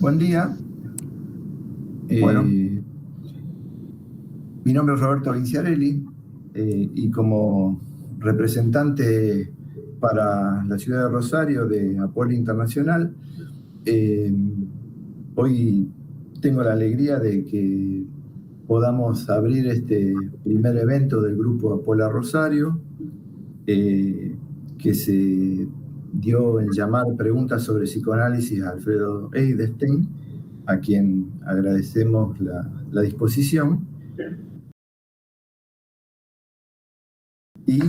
Buen día. Bueno, Mi nombre es Roberto Vinciarelli y como representante para la ciudad de Rosario de Apola Internacional, hoy tengo la alegría de que podamos abrir este primer evento del grupo Apola Rosario, que se dio en llamar Preguntas sobre Psicoanálisis a Alfredo Eidestein, a quien agradecemos la disposición. Y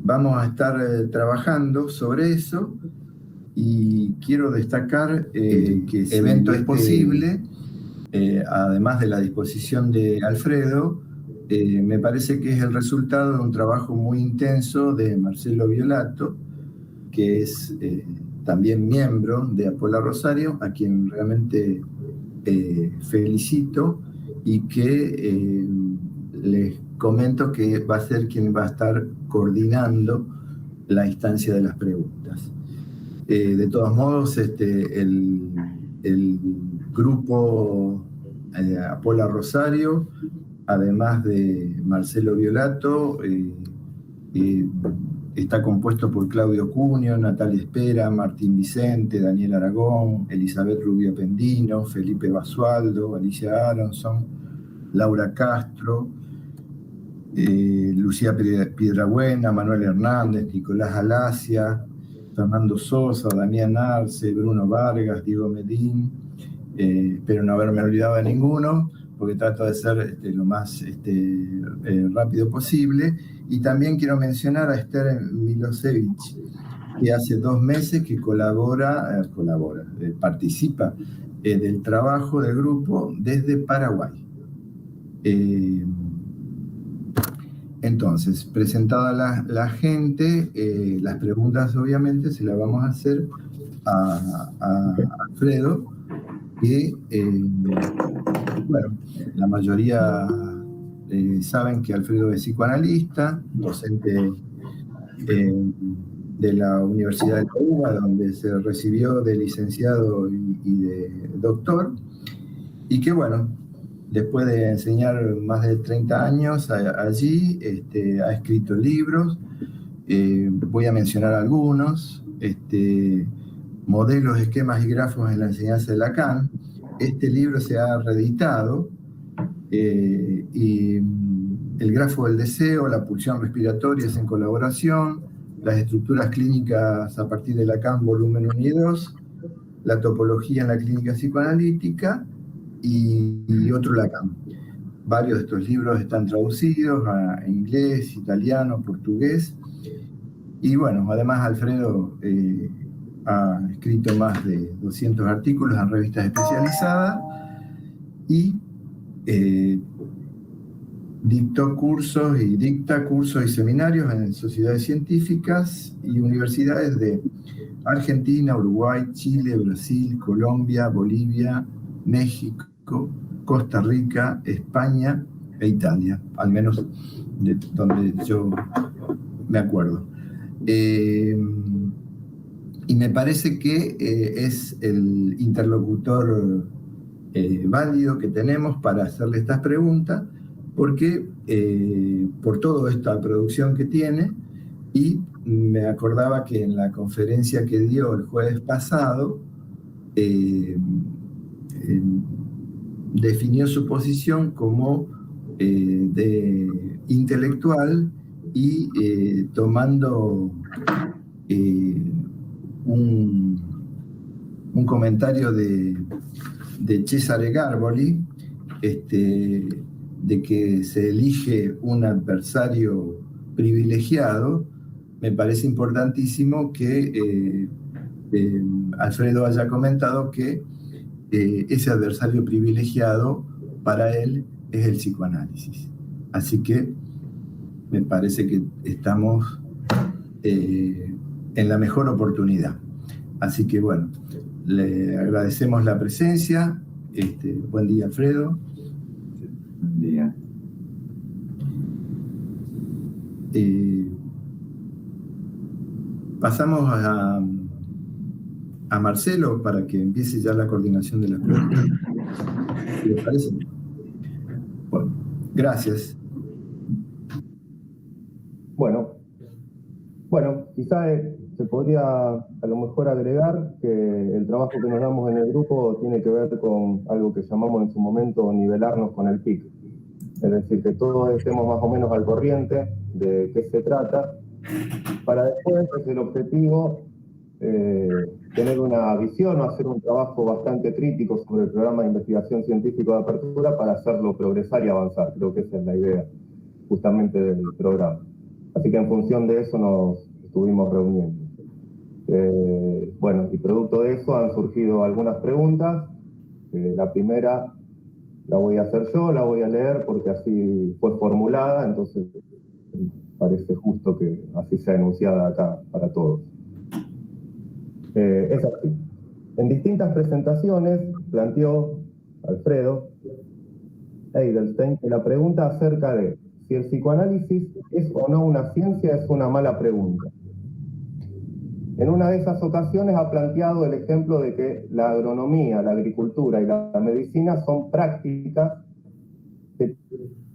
vamos a estar trabajando sobre eso, y quiero destacar que si evento es posible, además de la disposición de Alfredo, me parece que es el resultado de un trabajo muy intenso de Marcelo Violato, que es también miembro de Apola Rosario, a quien realmente felicito, y que les comento que va a ser quien va a estar coordinando la instancia de las preguntas. De todos modos, el grupo Apola Rosario, además de Marcelo Violato, está compuesto por Claudio Cunio, Natalia Espera, Martín Vicente, Daniel Aragón, Elizabeth Rubio Pendino, Felipe Basualdo, Alicia Aronson, Laura Castro, Lucía Piedrabuena, Manuel Hernández, Nicolás Alacia, Fernando Sosa, Damián Arce, Bruno Vargas, Diego Medín, espero no haberme olvidado de ninguno, porque trato de ser lo más rápido posible. Y también quiero mencionar a Esther Milosevic, que hace 2 meses que participa del trabajo del grupo desde Paraguay. Entonces, presentada la gente, las preguntas obviamente se las vamos a hacer a Alfredo, que, bueno, la mayoría saben que Alfredo es psicoanalista, docente de la Universidad de La UBA, donde se recibió de licenciado y de doctor, y que, bueno, después de enseñar más de 30 años allí, ha escrito libros. Voy a mencionar algunos: Modelos, esquemas y grafos en la enseñanza de Lacan. Este libro se ha reeditado, y El grafo del deseo, la pulsión respiratoria es en colaboración, las estructuras clínicas a partir de Lacan, volumen 1 y 2, la topología en la clínica psicoanalítica y otro Lacan. Varios de estos libros están traducidos a inglés, italiano, portugués. Y bueno, además Alfredo ha escrito más de 200 artículos en revistas especializadas y dicta cursos y seminarios en sociedades científicas y universidades de Argentina, Uruguay, Chile, Brasil, Colombia, Bolivia, México, Costa Rica, España e Italia, al menos de donde yo me acuerdo. Y me parece que es el interlocutor válido que tenemos para hacerle estas preguntas, porque por toda esta producción que tiene, y me acordaba que en la conferencia que dio el jueves pasado, definió su posición como de intelectual, y tomando un comentario de Cesare Garboli, de que se elige un adversario privilegiado. Me parece importantísimo que Alfredo haya comentado que ese adversario privilegiado para él es el psicoanálisis. Así que me parece que estamos en la mejor oportunidad. Así que bueno, le agradecemos la presencia. Buen día, Alfredo. buen día. Pasamos a Marcelo para que empiece ya la coordinación de las preguntas. ¿Les parece? Bueno, gracias. Bueno, quizá se podría a lo mejor agregar que el trabajo que nos damos en el grupo tiene que ver con algo que llamamos en su momento nivelarnos con el PIC. Es decir, que todos estemos más o menos al corriente de qué se trata, para después, desde el objetivo, tener una visión o hacer un trabajo bastante crítico sobre el programa de investigación científica de apertura para hacerlo progresar y avanzar. Creo que esa es la idea justamente del programa. Así que en función de eso nos estuvimos reuniendo. Bueno, y producto de eso han surgido algunas preguntas. La primera la voy a hacer yo, la voy a leer porque así fue formulada, entonces parece justo que así sea enunciada acá para todos. Es así. En distintas presentaciones planteó Alfredo Edelstein que la pregunta acerca de si el psicoanálisis es o no una ciencia es una mala pregunta. En una de esas ocasiones ha planteado el ejemplo de que la agronomía, la agricultura y la medicina son prácticas que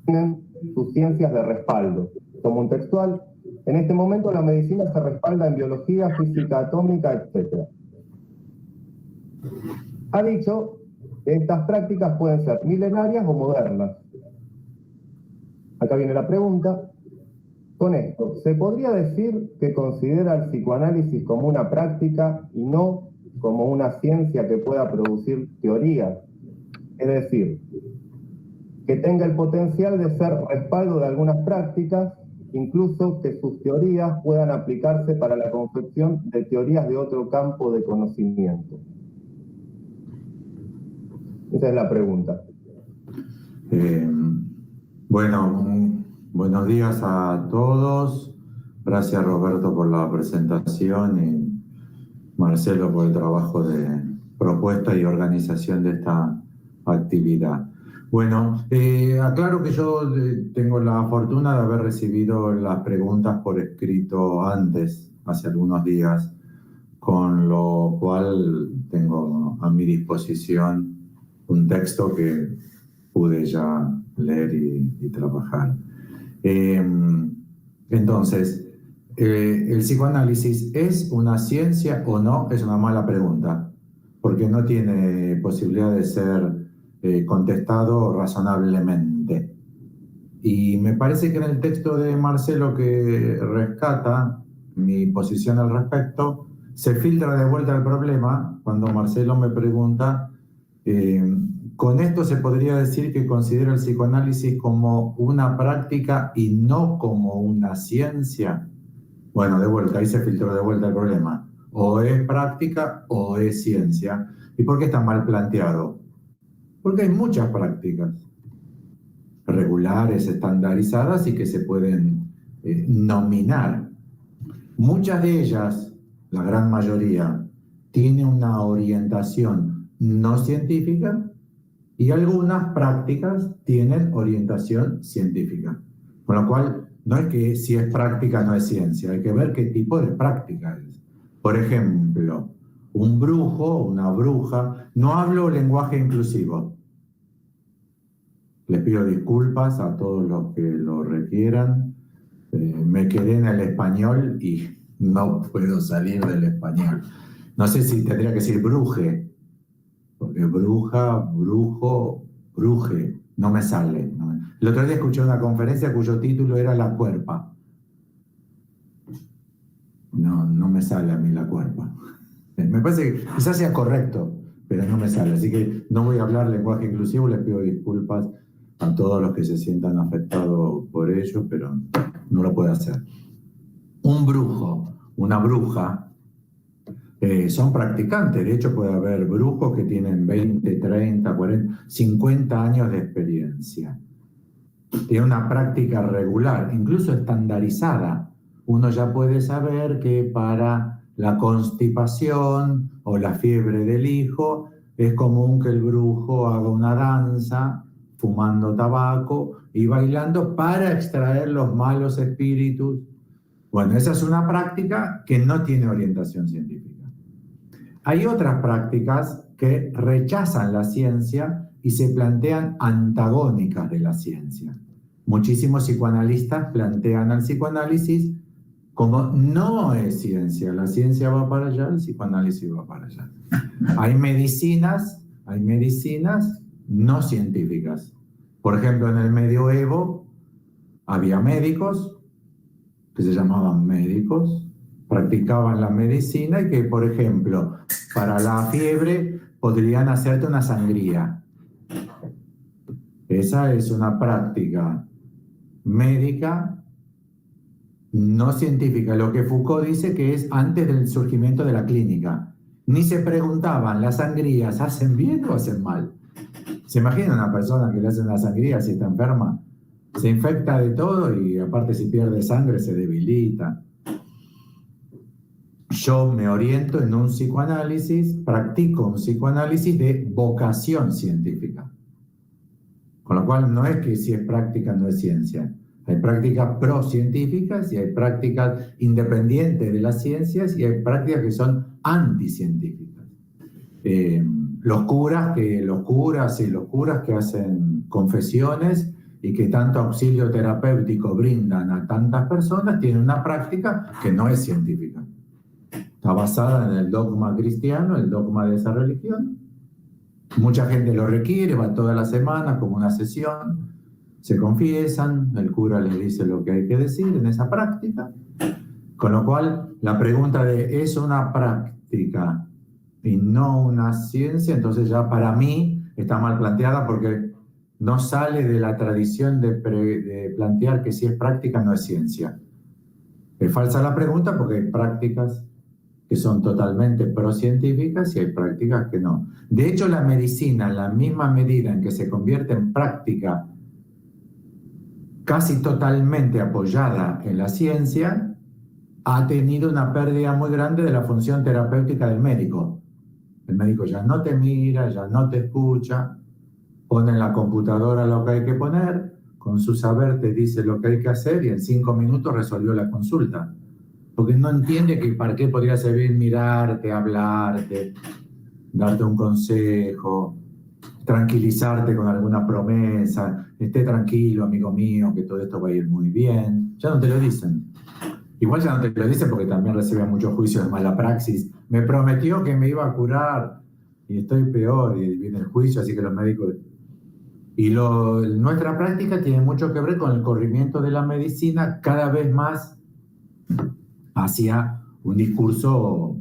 tienen sus ciencias de respaldo. Como un textual, en este momento la medicina se respalda en biología, física atómica, etc. Ha dicho que estas prácticas pueden ser milenarias o modernas. Acá viene la pregunta. Con esto, ¿se podría decir que considera el psicoanálisis como una práctica y no como una ciencia que pueda producir teoría? Es decir, que tenga el potencial de ser respaldo de algunas prácticas, incluso que sus teorías puedan aplicarse para la confección de teorías de otro campo de conocimiento. Esa es la pregunta. Bueno, buenos días a todos. Gracias, Roberto, por la presentación y Marcelo por el trabajo de propuesta y organización de esta actividad. Bueno, aclaro que yo tengo la fortuna de haber recibido las preguntas por escrito antes, hace algunos días, con lo cual tengo a mi disposición un texto que pude ya leer y trabajar. Entonces, ¿el psicoanálisis es una ciencia o no? Es una mala pregunta, porque no tiene posibilidad de ser contestado razonablemente. Y me parece que en el texto de Marcelo que rescata mi posición al respecto, se filtra de vuelta el problema cuando Marcelo me pregunta ¿con esto se podría decir que considera el psicoanálisis como una práctica y no como una ciencia? Bueno, de vuelta, ahí se filtró de vuelta el problema. O es práctica o es ciencia. ¿Y por qué está mal planteado? Porque hay muchas prácticas regulares, estandarizadas y que se pueden nominar. Muchas de ellas, la gran mayoría, tienen una orientación no científica, y algunas prácticas tienen orientación científica. Con lo cual, no es que si es práctica no es ciencia, hay que ver qué tipo de práctica es. Por ejemplo, un brujo, una bruja, no hablo lenguaje inclusivo. Les pido disculpas a todos los que lo requieran. Me quedé en el español y no puedo salir del español. No sé si tendría que decir bruje, porque bruja, brujo, bruje, no me sale. El otro día escuché una conferencia cuyo título era La Cuerpa. No me sale a mí la cuerpa. Me parece que quizás sea correcto, pero no me sale. Así que no voy a hablar lenguaje inclusivo, les pido disculpas a todos los que se sientan afectados por ello, pero no lo puedo hacer. Un brujo, una bruja, son practicantes. De hecho, puede haber brujos que tienen 20, 30, 40, 50 años de experiencia. Tiene una práctica regular, incluso estandarizada. Uno ya puede saber que para la constipación o la fiebre del hijo es común que el brujo haga una danza fumando tabaco y bailando para extraer los malos espíritus. Bueno, esa es una práctica que no tiene orientación científica. Hay otras prácticas que rechazan la ciencia y se plantean antagónicas de la ciencia. Muchísimos psicoanalistas plantean al psicoanálisis como no es ciencia, la ciencia va para allá, el psicoanálisis va para allá. Hay medicinas no científicas. Por ejemplo, en el medioevo había médicos que se llamaban médicos, practicaban la medicina y que, por ejemplo, para la fiebre podrían hacerte una sangría. Esa es una práctica médica no científica. Lo que Foucault dice que es antes del surgimiento de la clínica. Ni se preguntaban, ¿las sangrías hacen bien o hacen mal? ¿Se imagina una persona que le hacen una sangría si está enferma? Se infecta de todo y aparte si pierde sangre se debilita. Yo me oriento en un psicoanálisis, practico un psicoanálisis de vocación científica. Con lo cual no es que si es práctica no es ciencia. Hay prácticas pro-científicas y hay prácticas independientes de las ciencias y hay prácticas que son anticientíficas. Los curas que hacen confesiones y que tanto auxilio terapéutico brindan a tantas personas tienen una práctica que no es científica. Está basada en el dogma cristiano, el dogma de esa religión. Mucha gente lo requiere, va toda la semana como una sesión, se confiesan, el cura les dice lo que hay que decir en esa práctica. Con lo cual, la pregunta de ¿es una práctica y no una ciencia? Entonces ya para mí está mal planteada porque no sale de la tradición de plantear que si es práctica no es ciencia. Es falsa la pregunta porque hay prácticas que son totalmente pro-científicas y hay prácticas que no. De hecho, la medicina, en la misma medida en que se convierte en práctica casi totalmente apoyada en la ciencia, ha tenido una pérdida muy grande de la función terapéutica del médico. El médico ya no te mira, ya no te escucha, pone en la computadora lo que hay que poner, con su saber te dice lo que hay que hacer y en 5 minutos resolvió la consulta. Porque no entiende que para qué podría servir mirarte, hablarte, darte un consejo, tranquilizarte con alguna promesa, esté tranquilo, amigo mío, que todo esto va a ir muy bien. Ya no te lo dicen. Igual ya no te lo dicen porque también reciben muchos juicios de mala praxis. Me prometió que me iba a curar y estoy peor y viene el juicio, así que los médicos... Y nuestra práctica tiene mucho que ver con el corrimiento de la medicina cada vez más hacia un discurso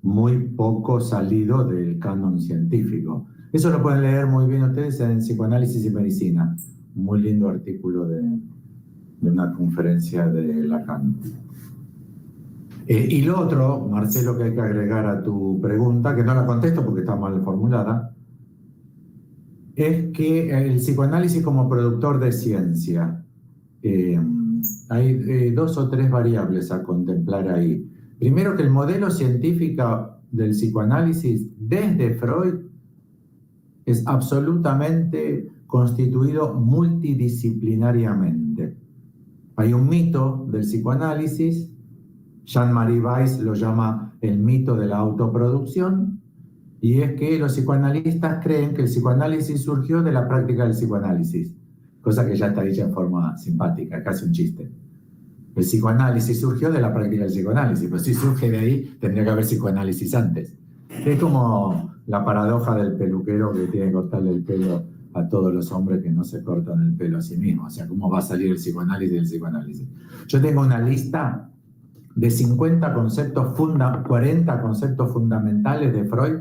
muy poco salido del canon científico. Eso lo pueden leer muy bien ustedes en Psicoanálisis y Medicina. Muy lindo artículo de una conferencia de Lacan. Y lo otro, Marcelo, que hay que agregar a tu pregunta, que no la contesto porque está mal formulada, es que el psicoanálisis como productor de ciencia, hay 2 o 3 variables a contemplar ahí. Primero, que el modelo científico del psicoanálisis desde Freud es absolutamente constituido multidisciplinariamente. Hay un mito del psicoanálisis, Jean-Marie Weiss lo llama el mito de la autoproducción, y es que los psicoanalistas creen que el psicoanálisis surgió de la práctica del psicoanálisis, cosa que ya está dicha en forma simpática, casi un chiste. El psicoanálisis surgió de la práctica del psicoanálisis, pues si surge de ahí, tendría que haber psicoanálisis antes. Es como la paradoja del peluquero que tiene que cortarle el pelo a todos los hombres que no se cortan el pelo a sí mismos. O sea, ¿cómo va a salir el psicoanálisis del psicoanálisis? Yo tengo una lista de 40 conceptos fundamentales de Freud,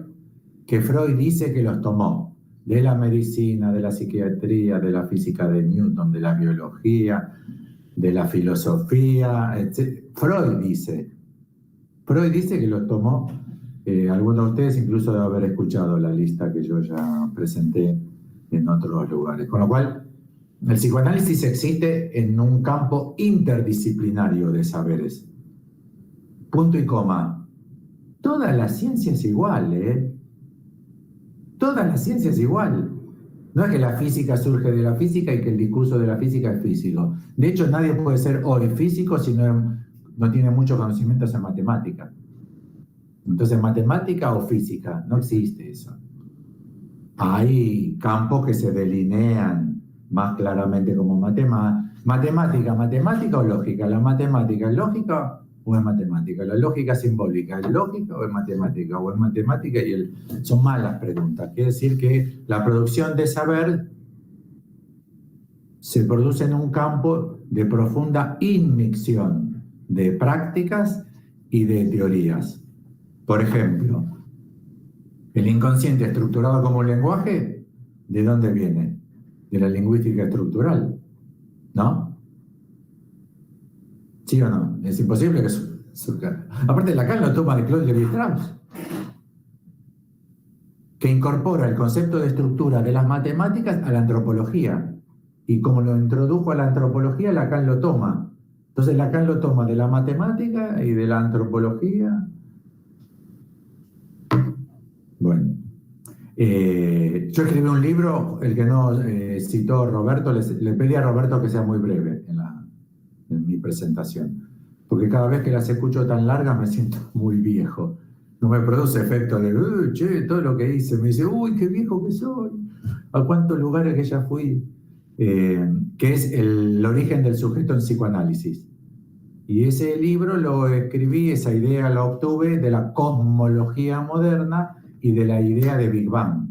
que Freud dice que los tomó de la medicina, de la psiquiatría, de la física de Newton, de la biología, de la filosofía, etc. Freud dice que los tomó, algunos de ustedes incluso deben haber escuchado la lista que yo ya presenté en otros lugares. Con lo cual, el psicoanálisis existe en un campo interdisciplinario de saberes. Punto y coma. Toda la ciencia es igual, ¿eh? Toda la ciencia es igual. No es que la física surge de la física y que el discurso de la física es físico. De hecho, nadie puede ser hoy físico si no tiene muchos conocimientos en matemática. Entonces, ¿matemática o física? No existe eso. Hay campos que se delinean más claramente como matemática o lógica. ¿La matemática es lógica o es matemática? ¿La lógica simbólica es lógica o es matemática? ¿O es matemática? Son malas preguntas. Quiere decir que la producción de saber se produce en un campo de profunda inmixción de prácticas y de teorías. Por ejemplo, el inconsciente estructurado como lenguaje, ¿de dónde viene? De la lingüística estructural, ¿no? ¿Sí o no? Es imposible que surja. Aparte, Lacan lo toma de Claude Lévi-Strauss, que incorpora el concepto de estructura de las matemáticas a la antropología. Y como lo introdujo a la antropología, Lacan lo toma. Entonces Lacan lo toma de la matemática y de la antropología. Bueno, yo escribí un libro, el que no citó Roberto, le pedí a Roberto que sea muy breve en mi presentación, porque cada vez que las escucho tan largas me siento muy viejo. No me produce efecto de, che, todo lo que hice. Me dice, uy, qué viejo que soy, a cuántos lugares que ya fui. Que es el origen del sujeto en psicoanálisis. Y ese libro lo escribí, esa idea la obtuve de la cosmología moderna y de la idea de Big Bang.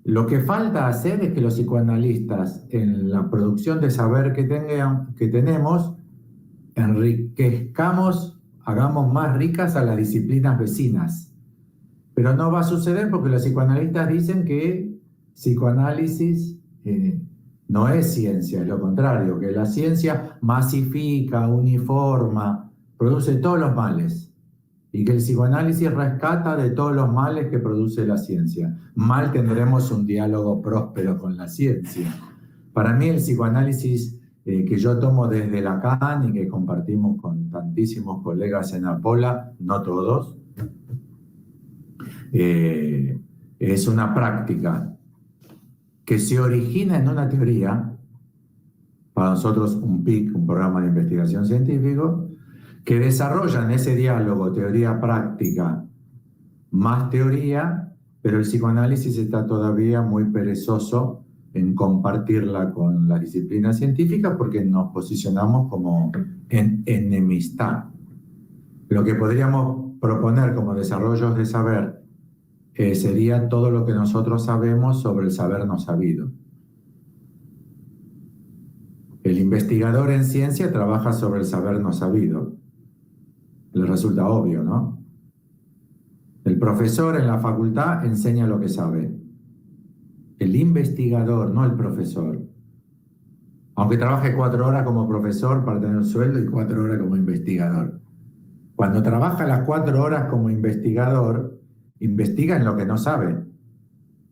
Lo que falta hacer es que los psicoanalistas, en la producción de saber que tenemos, enriquezcamos, hagamos más ricas a las disciplinas vecinas. Pero no va a suceder porque los psicoanalistas dicen que psicoanálisis no es ciencia, es lo contrario, que la ciencia masifica, uniforma, produce todos los males, y que el psicoanálisis rescata de todos los males que produce la ciencia. Mal tendremos un diálogo próspero con la ciencia. Para mí el psicoanálisis que yo tomo desde Lacan y que compartimos con tantísimos colegas en Apola, no todos, es una práctica que se origina en una teoría, para nosotros un PIC, un programa de investigación científico, que desarrolla en ese diálogo teoría-práctica más teoría, pero el psicoanálisis está todavía muy perezoso en compartirla con la disciplina científica porque nos posicionamos como en enemistad. Lo que podríamos proponer como desarrollos de saber sería todo lo que nosotros sabemos sobre el saber no sabido. El investigador en ciencia trabaja sobre el saber no sabido. Le resulta obvio, ¿no? El profesor en la facultad enseña lo que sabe. El investigador, no el profesor. Aunque trabaje 4 horas como profesor para tener un sueldo y 4 horas como investigador. Cuando trabaja las 4 horas como investigador, investiga en lo que no sabe,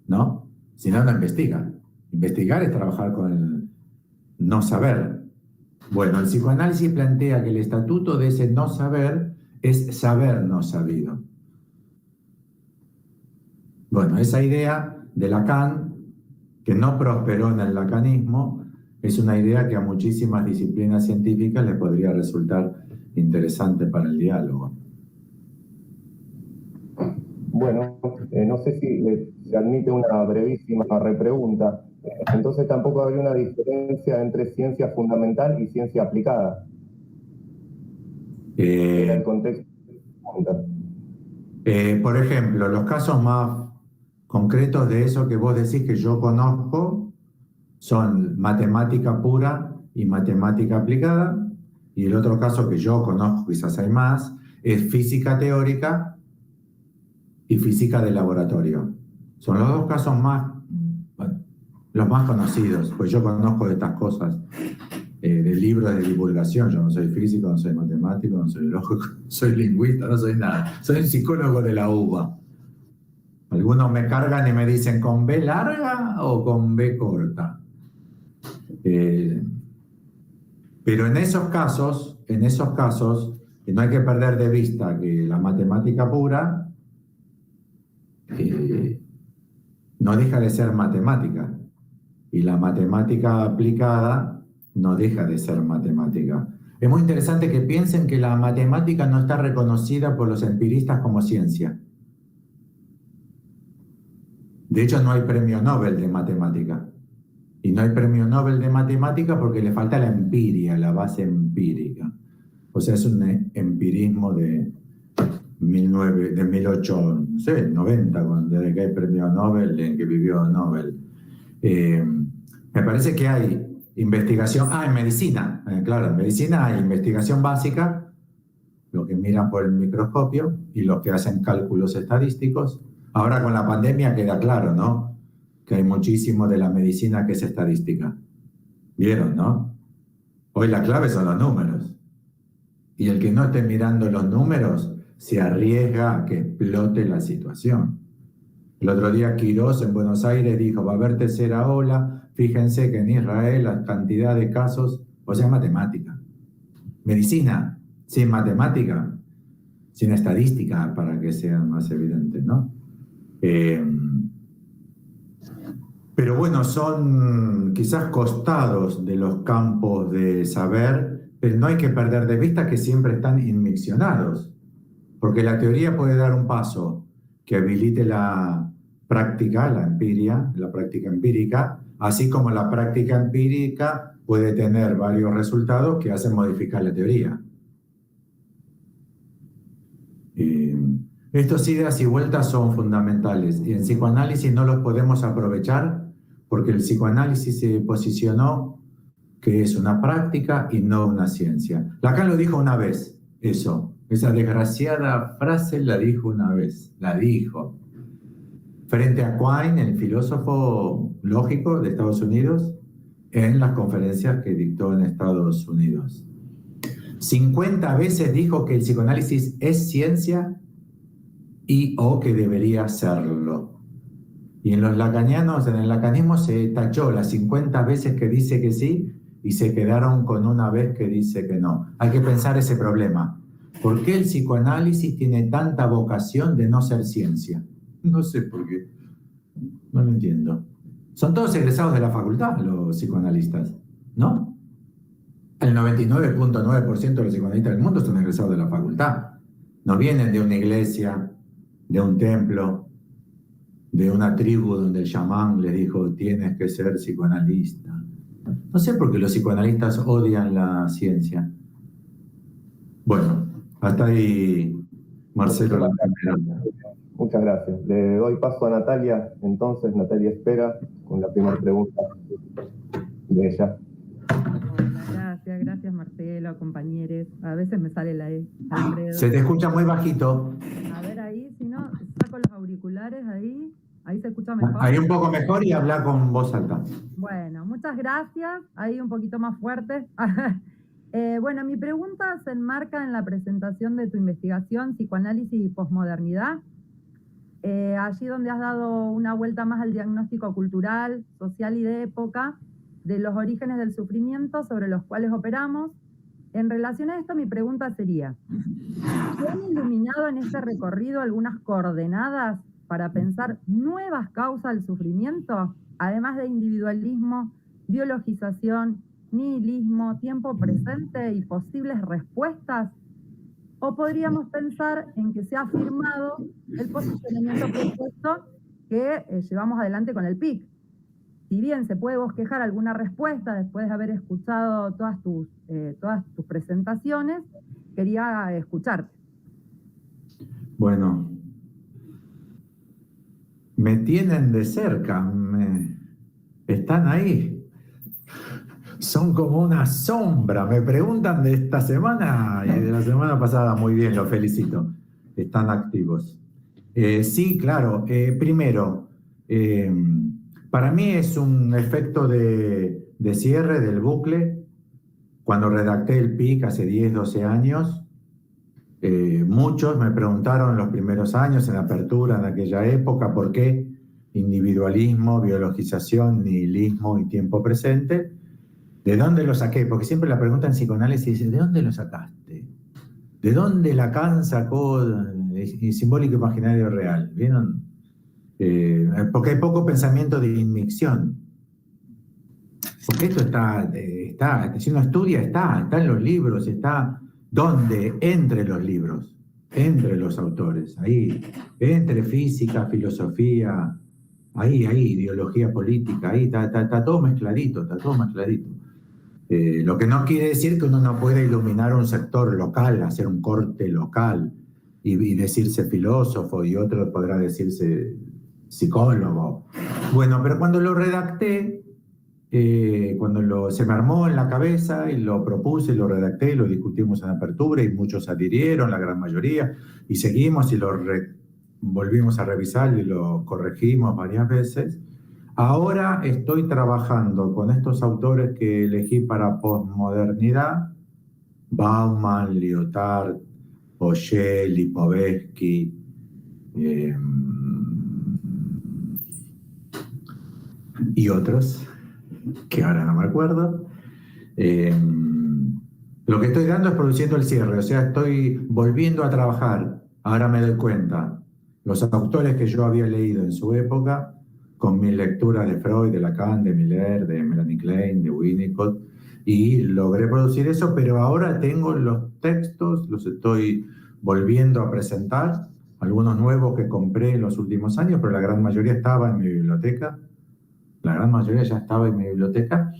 ¿no? Si no, no investiga. Investigar es trabajar con el no saber. Bueno, el psicoanálisis plantea que el estatuto de ese no saber es saber no sabido. Bueno, esa idea de Lacan, que no prosperó en el lacanismo, es una idea que a muchísimas disciplinas científicas les podría resultar interesante para el diálogo. Bueno, no sé si se admite una brevísima repregunta. Entonces tampoco habría una diferencia entre ciencia fundamental y ciencia aplicada. En el contexto de la pregunta. Por ejemplo, los casos más concretos de eso que vos decís que yo conozco son matemática pura y matemática aplicada, y el otro caso que yo conozco, quizás hay más, es física teórica y física de laboratorio. Son los dos casos más, bueno, los más conocidos, pues yo conozco de estas cosas, de libros de divulgación. Yo no soy físico, no soy matemático, no soy lógico, soy lingüista, no soy nada. Soy un psicólogo de la UBA. Algunos me cargan y me dicen, ¿con B larga o con B corta? Pero en esos casos, no hay que perder de vista que la matemática pura no deja de ser matemática, y la matemática aplicada no deja de ser matemática. Es muy interesante que piensen que la matemática no está reconocida por los empiristas como ciencia. De hecho, no hay premio Nobel de matemática. Y no hay premio Nobel de matemática porque le falta la empiria, la base empírica. O sea, es un empirismo de 1890, desde que hay premio Nobel, en que vivió Nobel. Me parece que hay investigación, en medicina, claro, en medicina hay investigación básica, los que miran por el microscopio y los que hacen cálculos estadísticos. Ahora con la pandemia queda claro, ¿no? Que hay muchísimo de la medicina que es estadística. ¿Vieron, no? Hoy la clave son los números. Y el que no esté mirando los números se arriesga a que explote la situación. El otro día Quirós en Buenos Aires dijo, va a haber tercera ola, fíjense que en Israel la cantidad de casos, o sea, matemática. Medicina, sin matemática, sin estadística, para que sea más evidente, ¿no? Pero bueno, son quizás costados de los campos de saber, pero no hay que perder de vista que siempre están inmiccionados, porque la teoría puede dar un paso que habilite la práctica, la empiria, la práctica empírica, así como la práctica empírica puede tener varios resultados que hacen modificar la teoría. Estos idas y vueltas son fundamentales y en psicoanálisis no los podemos aprovechar porque el psicoanálisis se posicionó que es una práctica y no una ciencia. Lacan lo dijo una vez, eso. Esa desgraciada frase la dijo una vez, la dijo. Frente a Quine, el filósofo lógico de Estados Unidos, en las conferencias que dictó en Estados Unidos. 50 veces dijo que el psicoanálisis es ciencia y o que debería serlo. Y en los lacanianos, en el lacanismo se tachó las 50 veces que dice que sí y se quedaron con una vez que dice que no. Hay que pensar ese problema. ¿Por qué el psicoanálisis tiene tanta vocación de no ser ciencia? No sé por qué. No lo entiendo. Son todos egresados de la facultad, los psicoanalistas, ¿no? El 99.9% de los psicoanalistas del mundo son egresados de la facultad. No vienen de una iglesia, de un templo, de una tribu donde el chamán les dijo, tienes que ser psicoanalista. No sé por qué los psicoanalistas odian la ciencia. Bueno, hasta ahí, Marcelo. Muchas gracias. Le doy paso a Natalia. Entonces, Natalia espera con la primera pregunta de ella. Gracias Marcelo, compañeros. A veces me sale la E. Se te escucha muy bajito. A ver ahí, si no, saco los auriculares ahí se escucha mejor. Ahí un poco mejor y habla con voz alta. Bueno, muchas gracias. Ahí un poquito más fuerte. Bueno, mi pregunta se enmarca en la presentación de tu investigación, Psicoanálisis y Posmodernidad. Allí donde has dado una vuelta más al diagnóstico cultural, social y de época, de los orígenes del sufrimiento sobre los cuales operamos. En relación a esto, mi pregunta sería, ¿se han iluminado en este recorrido algunas coordenadas para pensar nuevas causas del sufrimiento, además de individualismo, biologización, nihilismo, tiempo presente y posibles respuestas? ¿O podríamos pensar en que se ha afirmado el posicionamiento propuesto que llevamos adelante con el PIC? Si bien se puede bosquejar alguna respuesta después de haber escuchado todas tus presentaciones, quería escucharte. Bueno, me tienen de cerca, están ahí. Son como una sombra. Me preguntan de esta semana y de la semana pasada. Muy bien, los felicito. Están activos. Sí, claro. Primero, para mí es un efecto de cierre del bucle. Cuando redacté el PIC hace 10, 12 años, muchos me preguntaron en los primeros años, en la apertura, en aquella época, ¿por qué individualismo, biologización, nihilismo y tiempo presente? ¿De dónde lo saqué? Porque siempre la pregunta en psicoanálisis es, ¿de dónde lo sacaste? ¿De dónde Lacan sacó el simbólico imaginario real? ¿Vieron? Porque hay poco pensamiento de inmicción. Porque esto si uno estudia, está en los libros, está donde, entre los libros, entre los autores, ahí, entre física, filosofía, ahí, ideología política, ahí está todo mezcladito, está todo mezcladito. Lo que no quiere decir que uno no pueda iluminar un sector local, hacer un corte local y decirse filósofo, y otro podrá decirse psicólogo. Bueno, pero cuando lo redacté, se me armó en la cabeza y lo propuse, lo redacté y lo discutimos en apertura y muchos adhirieron, la gran mayoría, y seguimos y volvimos a revisar y lo corregimos varias veces. Ahora estoy trabajando con estos autores que elegí para posmodernidad: Bauman, Lyotard, Boyer, Lipovetsky, y otros que ahora no me acuerdo. Lo que estoy dando es produciendo el cierre, o sea, estoy volviendo a trabajar. Ahora me doy cuenta, los autores que yo había leído en su época, con mi lectura de Freud, de Lacan, de Miller, de Melanie Klein, de Winnicott, y logré producir eso, pero ahora tengo los textos, los estoy volviendo a presentar, algunos nuevos que compré en los últimos años, pero la gran mayoría estaba en mi biblioteca. La gran mayoría ya estaba en mi biblioteca,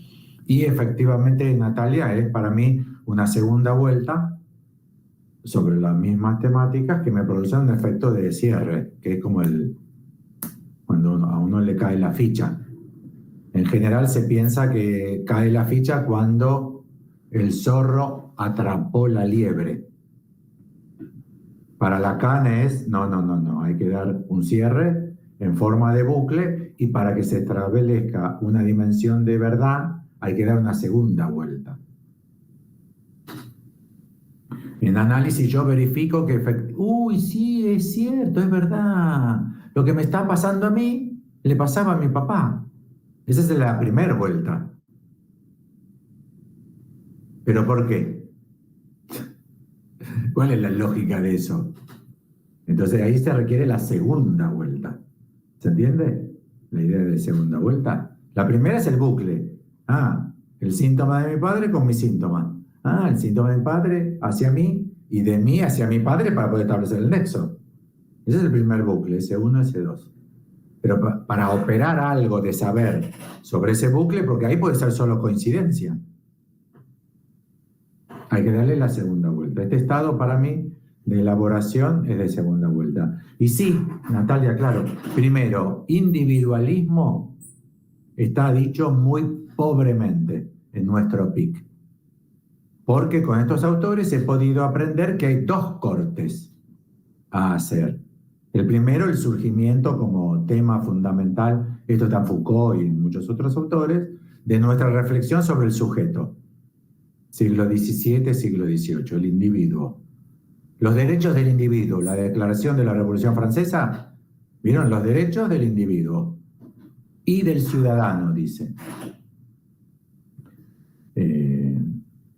y efectivamente, Natalia, es para mí una segunda vuelta sobre las mismas temáticas que me producen un efecto de cierre, que es como cuando a uno le cae la ficha. En general se piensa que cae la ficha cuando el zorro atrapó la liebre. Para Lacan es, no, hay que dar un cierre en forma de bucle, y para que se establezca una dimensión de verdad hay que dar una segunda vuelta. En análisis yo verifico que sí, es cierto, es verdad. Lo que me está pasando a mí le pasaba a mi papá. Esa es la primera vuelta. ¿Pero por qué? ¿Cuál es la lógica de eso? Entonces ahí se requiere la segunda vuelta. ¿Se entiende la idea de segunda vuelta? La primera es el bucle. El síntoma de mi padre con mi síntoma. El síntoma de mi padre hacia mí y de mí hacia mi padre para poder establecer el nexo. Ese es el primer bucle, S1, S2. Pero para operar algo de saber sobre ese bucle, porque ahí puede ser solo coincidencia, hay que darle la segunda vuelta. Este estado para mí de elaboración es de segunda vuelta. Y sí, Natalia, claro, primero, individualismo está dicho muy pobremente en nuestro PIC, porque con estos autores he podido aprender que hay dos cortes a hacer. El primero, el surgimiento como tema fundamental, esto está en Foucault y en muchos otros autores, de nuestra reflexión sobre el sujeto. Siglo XVII, siglo XVIII, el individuo. Los derechos del individuo, la declaración de la Revolución Francesa, ¿vieron? Los derechos del individuo y del ciudadano, dice.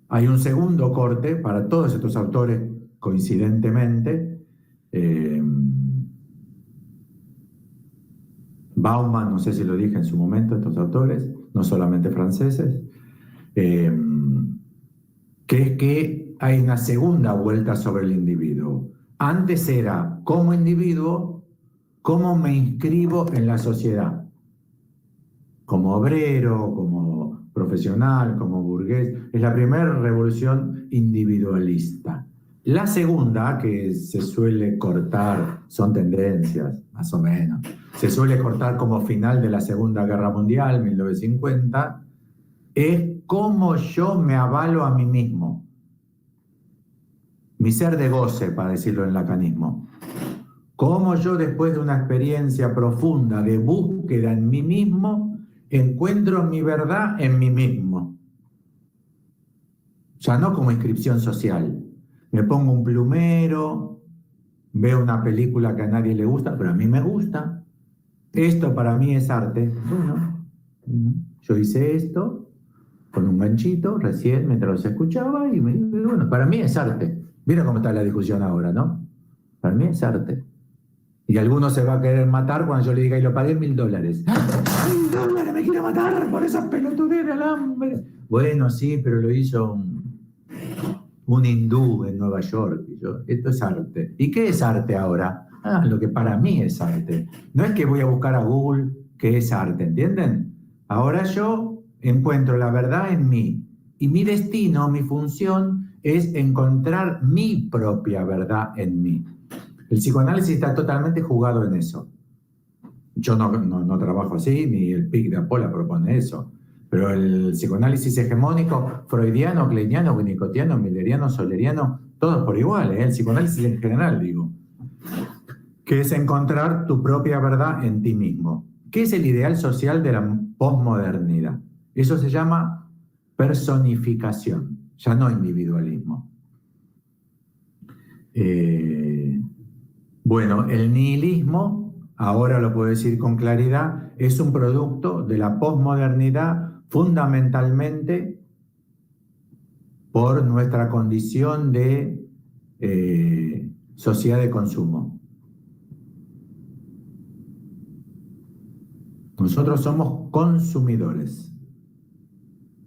Hay un segundo corte para todos estos autores, coincidentemente. Bauman, no sé si lo dije en su momento, estos autores, no solamente franceses, que es que hay una segunda vuelta sobre el individuo. Antes era, como individuo, cómo me inscribo en la sociedad, como obrero, como profesional, como burgués. Es la primera revolución individualista. La segunda, que se suele cortar, son tendencias, más o menos, se suele cortar como final de la Segunda Guerra Mundial, 1950, es cómo yo me avalo a mí mismo. Mi ser de goce, para decirlo en lacanismo. Cómo yo, después de una experiencia profunda de búsqueda en mí mismo, encuentro mi verdad en mí mismo. Ya no como inscripción social. Me pongo un plumero, veo una película que a nadie le gusta, pero a mí me gusta. Esto para mí es arte. Bueno, yo hice esto con un ganchito recién mientras los escuchaba y bueno, para mí es arte. ¿Vieron cómo está la discusión ahora, no? Para mí es arte. Y alguno se va a querer matar cuando yo le diga, y lo pagué $1.000. $1.000, me quiere matar por esa pelotudez del hambre. Bueno, sí, pero lo hizo un hindú en Nueva York. Y yo, esto es arte. ¿Y qué es arte ahora? Lo que para mí es arte. No es que voy a buscar a Google qué es arte, ¿entienden? Ahora yo encuentro la verdad en mí. Y mi destino, mi función, es encontrar mi propia verdad en mí. El psicoanálisis está totalmente jugado en eso. Yo no trabajo así, ni el PIC de Apola propone eso. Pero el psicoanálisis hegemónico, freudiano, kleiniano, winnicottiano, milleriano, soleriano, todos por igual, el psicoanálisis en general, digo, que es encontrar tu propia verdad en ti mismo. ¿Qué es el ideal social de la posmodernidad? Eso se llama personificación, ya no individualismo. Bueno, el nihilismo, ahora lo puedo decir con claridad, es un producto de la posmodernidad fundamentalmente por nuestra condición de sociedad de consumo. Nosotros somos consumidores.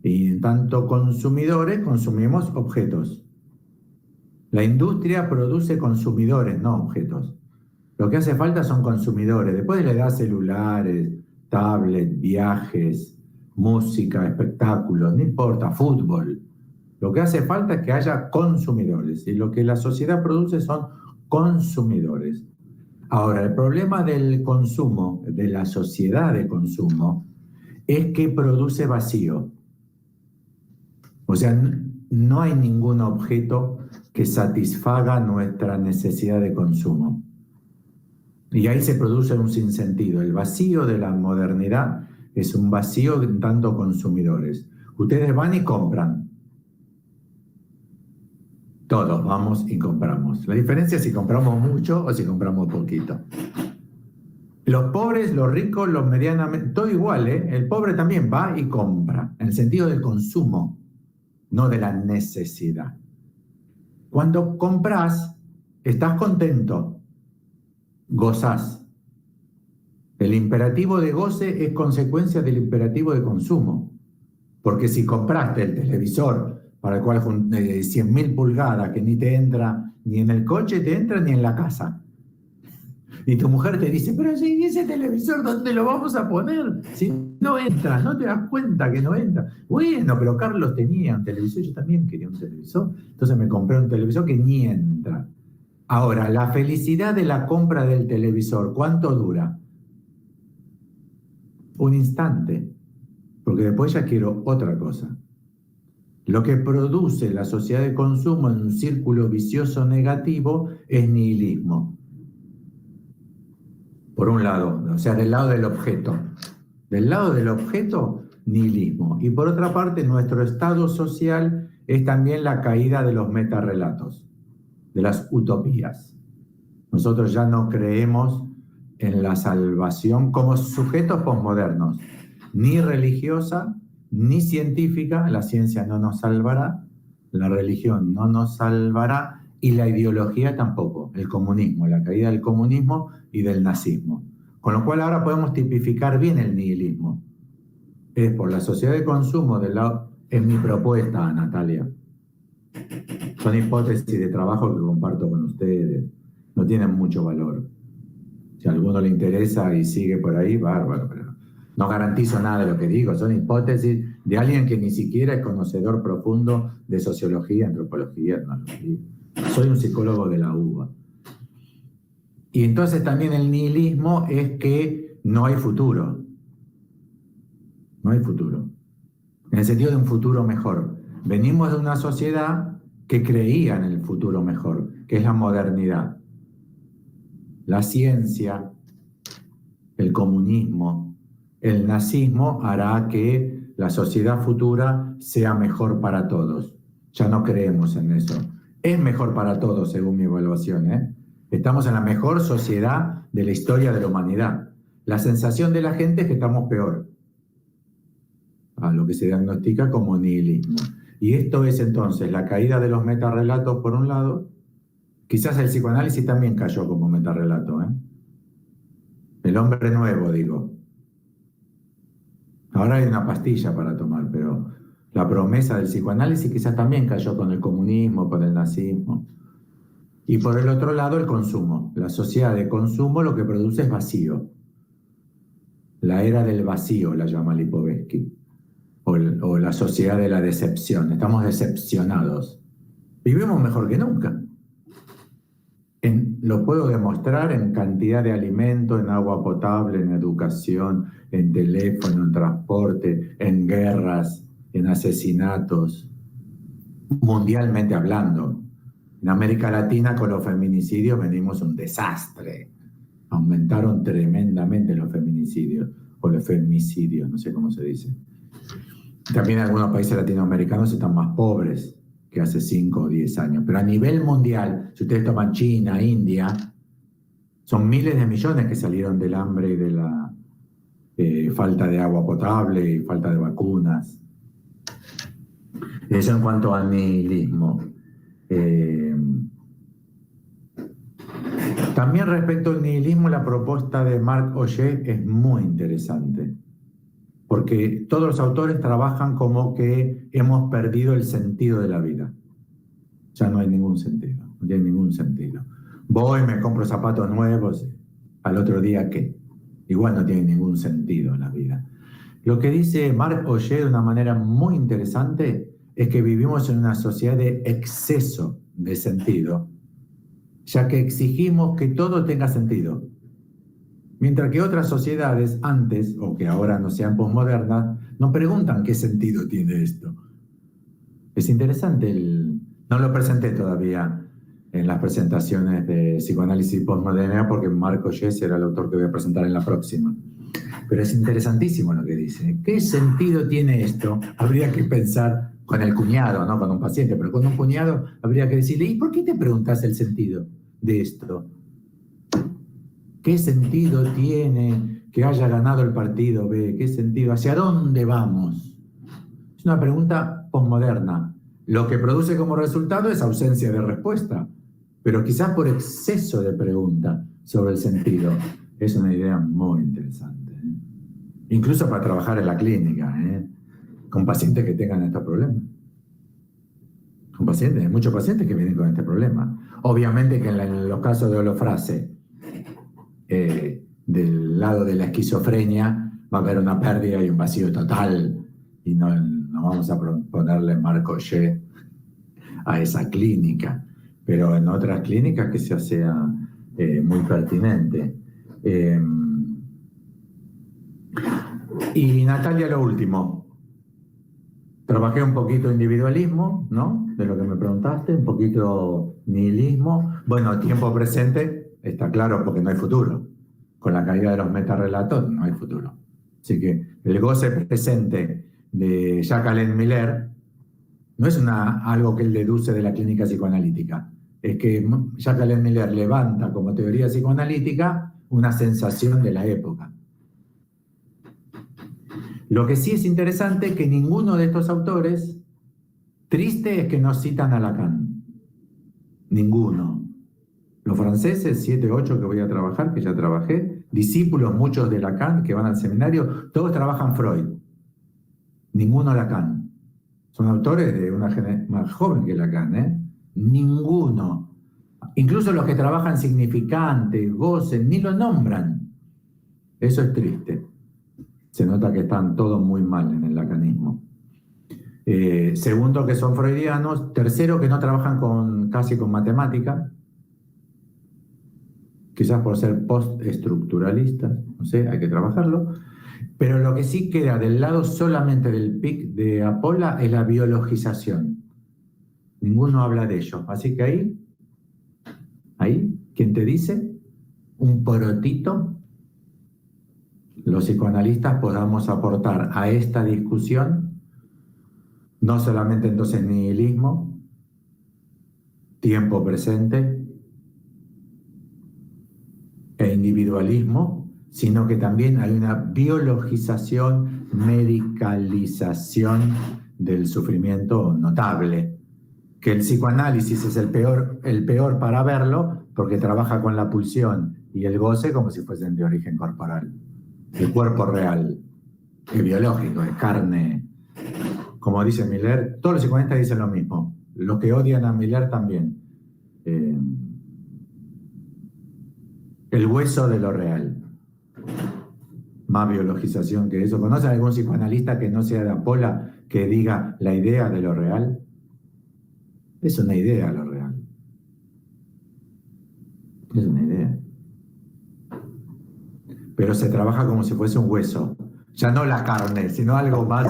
Y en tanto consumidores, consumimos objetos. La industria produce consumidores, no objetos. Lo que hace falta son consumidores. Después le da celulares, tablets, viajes, música, espectáculos, no importa, fútbol. Lo que hace falta es que haya consumidores. Y lo que la sociedad produce son consumidores. Ahora, el problema del consumo, de la sociedad de consumo, es que produce vacío. O sea, no hay ningún objeto que satisfaga nuestra necesidad de consumo. Y ahí se produce un sinsentido. El vacío de la modernidad es un vacío de tanto consumidores. Ustedes van y compran. Todos vamos y compramos. La diferencia es si compramos mucho o si compramos poquito. Los pobres, los ricos, los medianamente, todo igual, ¿eh? El pobre también va y compra, en el sentido del consumo, no de la necesidad. Cuando compras, estás contento, gozás. El imperativo de goce es consecuencia del imperativo de consumo. Porque si compraste el televisor para el cual es 100.000 pulgadas que ni te entra ni en el coche, te entra ni en la casa. Y tu mujer te dice, pero si ese televisor, ¿dónde lo vamos a poner? Si no entra, no te das cuenta que no entra. Bueno, pero Carlos tenía un televisor, yo también quería un televisor, entonces me compré un televisor que ni entra. Ahora, la felicidad de la compra del televisor, ¿cuánto dura? Un instante, porque después ya quiero otra cosa. Lo que produce la sociedad de consumo en un círculo vicioso negativo es nihilismo. Por un lado, o sea, del lado del objeto. Del lado del objeto, nihilismo. Y por otra parte, nuestro estado social es también la caída de los metarrelatos, de las utopías. Nosotros ya no creemos en la salvación como sujetos posmodernos, ni religiosa, ni científica. La ciencia no nos salvará, la religión no nos salvará, y la ideología tampoco, el comunismo, la caída del comunismo y del nazismo. Con lo cual ahora podemos tipificar bien el nihilismo. Es por la sociedad de consumo del lado, es mi propuesta, Natalia. Son hipótesis de trabajo que comparto con ustedes. No tienen mucho valor. Si a alguno le interesa y sigue por ahí, bárbaro, pero no garantizo nada de lo que digo. Son hipótesis de alguien que ni siquiera es conocedor profundo de sociología, antropología, etnología. Soy un psicólogo de la UBA. Y entonces también el nihilismo es que no hay futuro. No hay futuro. En el sentido de un futuro mejor. Venimos de una sociedad que creía en el futuro mejor, que es la modernidad. La ciencia, el comunismo, el nazismo hará que la sociedad futura sea mejor para todos. Ya no creemos en eso. Es mejor para todos, según mi evaluación, ¿eh? Estamos en la mejor sociedad de la historia de la humanidad. La sensación de la gente es que estamos peor. A lo que se diagnostica como nihilismo. Y esto es entonces la caída de los metarrelatos por un lado. Quizás el psicoanálisis también cayó como metarrelato, ¿eh? El hombre nuevo, digo. Ahora hay una pastilla para tomar, pero la promesa del psicoanálisis quizás también cayó con el comunismo, con el nazismo. Y por el otro lado, el consumo. La sociedad de consumo lo que produce es vacío. La era del vacío la llama Lipovetsky. O la sociedad de la decepción. Estamos decepcionados. Vivimos mejor que nunca. Lo puedo demostrar en cantidad de alimento, en agua potable, en educación, en teléfono, en transporte, en guerras, en asesinatos, mundialmente hablando. En América Latina con los feminicidios venimos un desastre. Aumentaron tremendamente los feminicidios, o los femicidios, no sé cómo se dice. También algunos países latinoamericanos están más pobres que hace 5 o 10 años. Pero a nivel mundial, si ustedes toman China, India, son miles de millones que salieron del hambre y de la falta de agua potable y falta de vacunas. Eso en cuanto al nihilismo. También respecto al nihilismo, la propuesta de Marc Augé es muy interesante, porque todos los autores trabajan como que hemos perdido el sentido de la vida. Ya no hay ningún sentido, no tiene ningún sentido. Voy, me compro zapatos nuevos, al otro día, ¿qué? Igual no tiene ningún sentido la vida. Lo que dice Marc Augé de una manera muy interesante es que vivimos en una sociedad de exceso de sentido, ya que exigimos que todo tenga sentido. Mientras que otras sociedades antes, o que ahora no sean posmodernas, no preguntan qué sentido tiene esto. Es interesante, no lo presenté todavía en las presentaciones de psicoanálisis y posmodernidad, porque Marc Augé será el autor que voy a presentar en la próxima. Pero es interesantísimo lo que dice. ¿Qué sentido tiene esto? Habría que pensar con el cuñado, no con un paciente, pero con un cuñado habría que decirle, ¿y por qué te preguntas el sentido de esto? ¿Qué sentido tiene que haya ganado el partido B? ¿Qué sentido? ¿Hacia dónde vamos? Es una pregunta posmoderna. Lo que produce como resultado es ausencia de respuesta, pero quizás por exceso de pregunta sobre el sentido. Es una idea muy interesante. Incluso para trabajar en la clínica, con pacientes que tengan estos problemas. Con pacientes, hay muchos pacientes que vienen con este problema. Obviamente que en los casos de holofrase, del lado de la esquizofrenia, va a haber una pérdida y un vacío total, y no vamos a ponerle Marc Augé a esa clínica, pero en otras clínicas que sea muy pertinente. Y Natalia, lo último. Trabajé un poquito individualismo, ¿no? De lo que me preguntaste, un poquito nihilismo. Bueno, tiempo presente está claro porque no hay futuro. Con la caída de los metarrelatos no hay futuro. Así que el goce presente de Jacques-Alain Miller no es algo que él deduce de la clínica psicoanalítica. Es que Jacques-Alain Miller levanta como teoría psicoanalítica una sensación de la época. Lo que sí es interesante es que ninguno de estos autores, triste es que no citan a Lacan. Ninguno. Los franceses, 7, 8 que voy a trabajar, que ya trabajé, discípulos muchos de Lacan que van al seminario, todos trabajan Freud. Ninguno Lacan. Son autores de una generación más joven que Lacan, Ninguno. Incluso los que trabajan significante, gocen, ni lo nombran. Eso es triste. Se nota que están todos muy mal en el lacanismo. Segundo, que son freudianos. Tercero, que no trabajan casi con matemática. Quizás por ser postestructuralistas, no sé, hay que trabajarlo. Pero lo que sí queda del lado solamente del PIC de Apolla es la biologización. Ninguno habla de ello. Así que ahí, ¿quién te dice? Un porotito. Los psicoanalistas podamos aportar a esta discusión, no solamente entonces nihilismo, tiempo presente e individualismo, sino que también hay una biologización, medicalización del sufrimiento notable, que el psicoanálisis es el peor para verlo, porque trabaja con la pulsión y el goce como si fuesen de origen corporal. El cuerpo real, es biológico, es carne. Como dice Miller, todos los psicoanalistas dicen lo mismo. Los que odian a Miller también. El hueso de lo real. Más biologización que eso. ¿Conocen algún psicoanalista que no sea de Apola que diga la idea de lo real? Es una idea lo real. Es una idea. Pero se trabaja como si fuese un hueso. Ya no la carne, sino algo más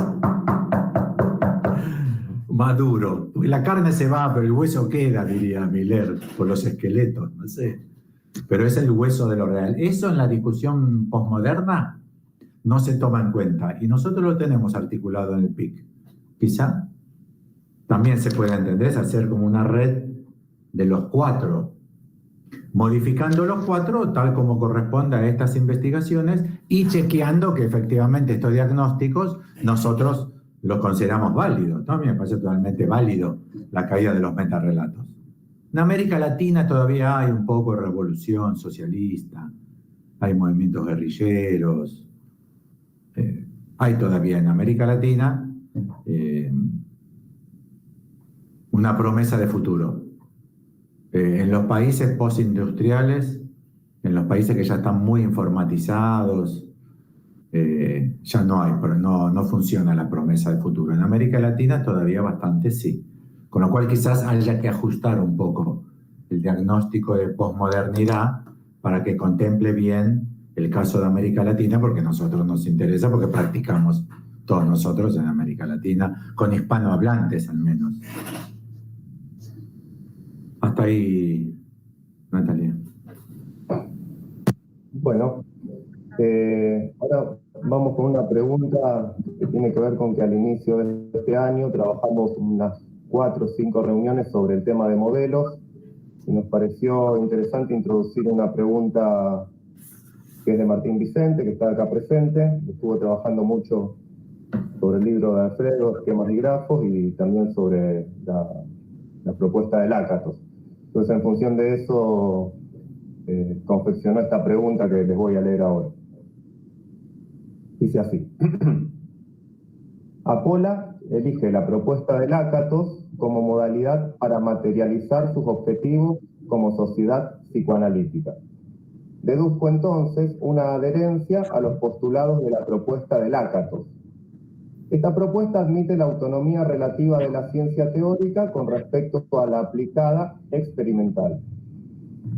duro. Porque la carne se va, pero el hueso queda, diría Miller, por los esqueletos, no sé. Pero es el hueso de lo real. Eso en la discusión posmoderna no se toma en cuenta. Y nosotros lo tenemos articulado en el PIC. Quizá también se puede entender, es hacer como una red de los cuatro, modificando los cuatro tal como corresponde a estas investigaciones y chequeando que efectivamente estos diagnósticos nosotros los consideramos válidos. También me parece totalmente válido la caída de los metarrelatos. En América Latina todavía hay un poco de revolución socialista, hay movimientos guerrilleros, hay todavía en América Latina una promesa de futuro. En los países postindustriales, en los países que ya están muy informatizados, ya no hay, pero no funciona la promesa de futuro. En América Latina todavía bastante sí. Con lo cual quizás haya que ajustar un poco el diagnóstico de posmodernidad para que contemple bien el caso de América Latina, porque a nosotros nos interesa, porque practicamos todos nosotros en América Latina, con hispanohablantes al menos. Hasta ahí, Natalia. Bueno, ahora vamos con una pregunta que tiene que ver con que al inicio de este año trabajamos unas 4 o 5 reuniones sobre el tema de modelos y nos pareció interesante introducir una pregunta que es de Martín Vicente, que está acá presente. Estuvo trabajando mucho sobre el libro de Alfredo, Esquemas y Grafos, y también sobre la propuesta de Lakatos. Entonces, en función de eso, confeccionó esta pregunta que les voy a leer ahora. Dice así. Apola elige la propuesta de Lakatos como modalidad para materializar sus objetivos como sociedad psicoanalítica. Deduzco entonces una adherencia a los postulados de la propuesta de Lakatos. Esta propuesta admite la autonomía relativa de la ciencia teórica con respecto a la aplicada experimental.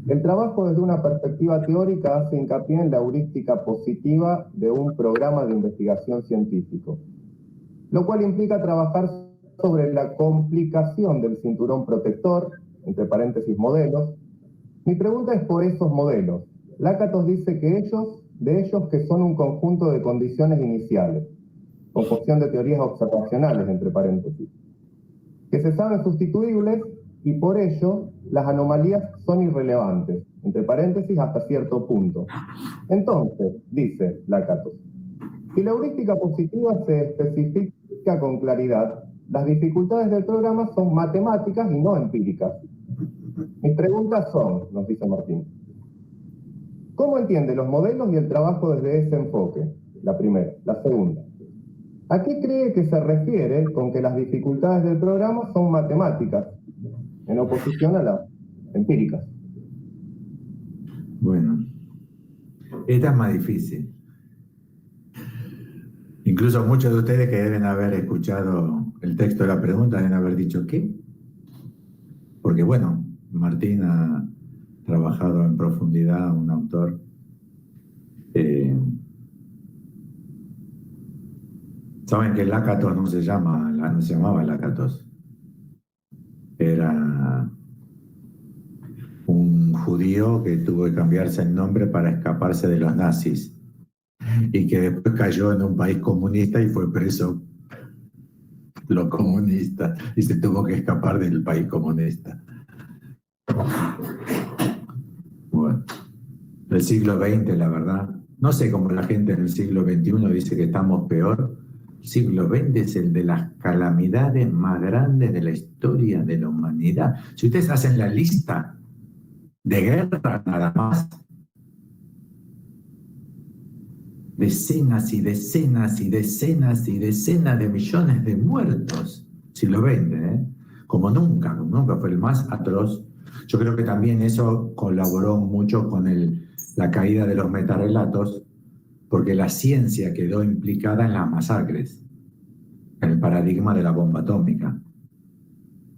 El trabajo desde una perspectiva teórica hace hincapié en la heurística positiva de un programa de investigación científico, lo cual implica trabajar sobre la complicación del cinturón protector, entre paréntesis modelos. Mi pregunta es por esos modelos. Lakatos dice que de ellos que son un conjunto de condiciones iniciales, composición de teorías observacionales, entre paréntesis, que se saben sustituibles y por ello las anomalías son irrelevantes, entre paréntesis hasta cierto punto. Entonces, dice Lakatos, si la heurística positiva se especifica con claridad, las dificultades del programa son matemáticas y no empíricas. Mis preguntas son, nos dice Martín, ¿cómo entiende los modelos y el trabajo desde ese enfoque? La primera. La segunda, ¿a qué cree que se refiere con que las dificultades del programa son matemáticas, en oposición a las empíricas? Bueno, esta es más difícil. Incluso muchos de ustedes que deben haber escuchado el texto de la pregunta deben haber dicho ¿qué? Porque bueno, Martín ha trabajado en profundidad, un autor saben que Lakatos no se llamaba Lakatos. Era un judío que tuvo que cambiarse el nombre para escaparse de los nazis y que después cayó en un país comunista y fue preso los comunistas y se tuvo que escapar del país comunista. Bueno, el siglo XX, la verdad, no sé cómo la gente en el siglo XXI dice que estamos peor. El siglo XX es el de las calamidades más grandes de la historia de la humanidad. Si ustedes hacen la lista de guerras nada más, decenas y decenas y decenas y decenas de millones de muertos, siglo XX, como nunca fue el más atroz. Yo creo que también eso colaboró mucho con la caída de los metarrelatos, porque la ciencia quedó implicada en las masacres, en el paradigma de la bomba atómica,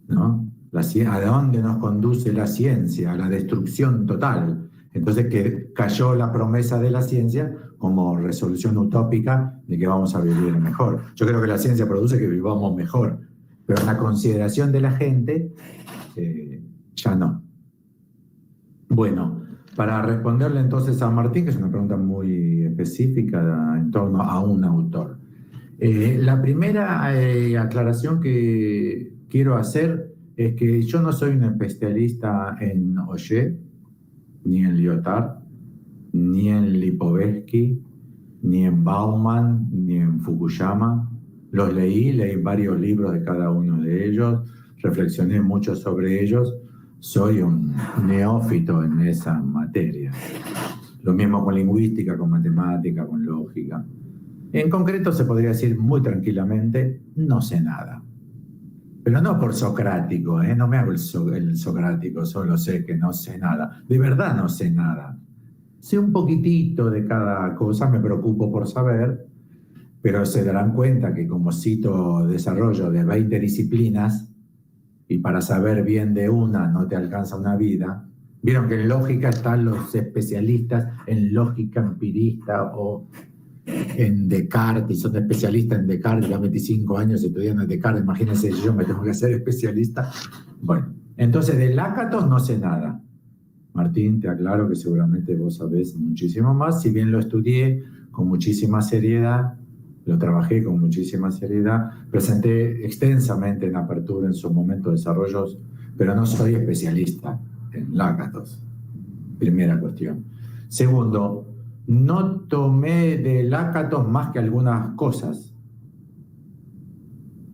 ¿no? ¿A dónde nos conduce la ciencia? A la destrucción total. Entonces que cayó la promesa de la ciencia como resolución utópica de que vamos a vivir mejor. Yo creo que la ciencia produce que vivamos mejor, pero en la consideración de la gente, ya no. Bueno, para responderle entonces a Martín, que es una pregunta muy específica en torno a un autor. La primera aclaración que quiero hacer es que yo no soy un especialista en Auger, ni en Lyotard, ni en Lipovetsky, ni en Bauman, ni en Fukuyama. Los leí varios libros de cada uno de ellos, reflexioné mucho sobre ellos. Soy un neófito en esa materia. Lo mismo con lingüística, con matemática, con lógica. En concreto se podría decir muy tranquilamente, no sé nada. Pero no por socrático, no me hago el socrático, solo sé que no sé nada. De verdad no sé nada. Sé un poquitito de cada cosa, me preocupo por saber, pero se darán cuenta que como cito desarrollo de 20 disciplinas, y para saber bien de una no te alcanza una vida. Vieron que en lógica están los especialistas en lógica empirista o en Descartes, y son especialistas en Descartes, ya 25 años estudiando Descartes, imagínense si yo me tengo que hacer especialista. Bueno, entonces de Lácatos no sé nada. Martín, te aclaro que seguramente vos sabés muchísimo más, si bien lo estudié con muchísima seriedad, lo trabajé con muchísima seriedad, presenté extensamente en Apertura en su momento desarrollos, pero no soy especialista en Lácatos. Primera cuestión. Segundo, no tomé de Lácatos más que algunas cosas.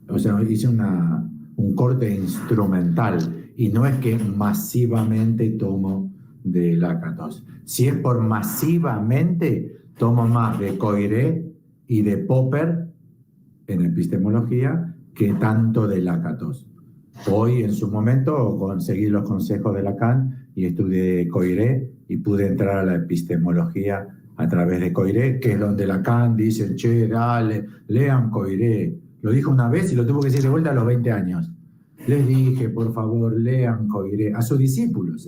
O sea, hice un corte instrumental y no es que masivamente tomo de Lácatos. Si es por masivamente, tomo más de Coiré y de Popper en epistemología que tanto de Lácatos. Hoy, en su momento, conseguí los consejos de Lacan y estudié Coiré y pude entrar a la epistemología a través de Coiré, que es donde Lacan dice, che, dale, lean Coiré. Lo dijo una vez y lo tuvo que decir de vuelta a los 20 años. Les dije, por favor, lean Coiré. A sus discípulos,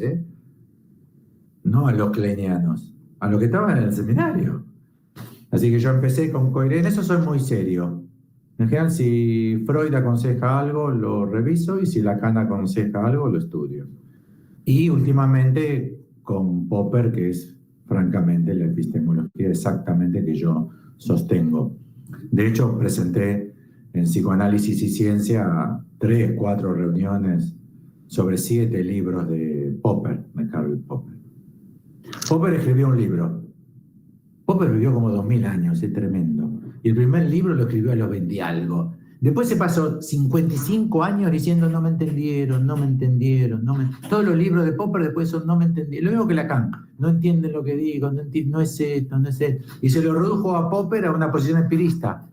no a los kleinianos, a los que estaban en el seminario. Así que yo empecé con Coiré, en eso soy muy serio. En general, si Freud aconseja algo, lo reviso, y si Lacan aconseja algo, lo estudio. Y últimamente con Popper, que es francamente la epistemología exactamente que yo sostengo. De hecho, presenté en Psicoanálisis y Ciencia 3, 4 reuniones sobre 7 libros de Popper, de Karl Popper. Popper escribió un libro. Popper vivió como 2000 años, es tremendo. Y el primer libro lo escribió a los 20 y algo. Después se pasó 55 años diciendo no me entendieron. Todos los libros de Popper después son no me entendieron. Lo mismo que Lacan, no entienden lo que digo, no es esto. Y se lo redujo a Popper a una posición empirista.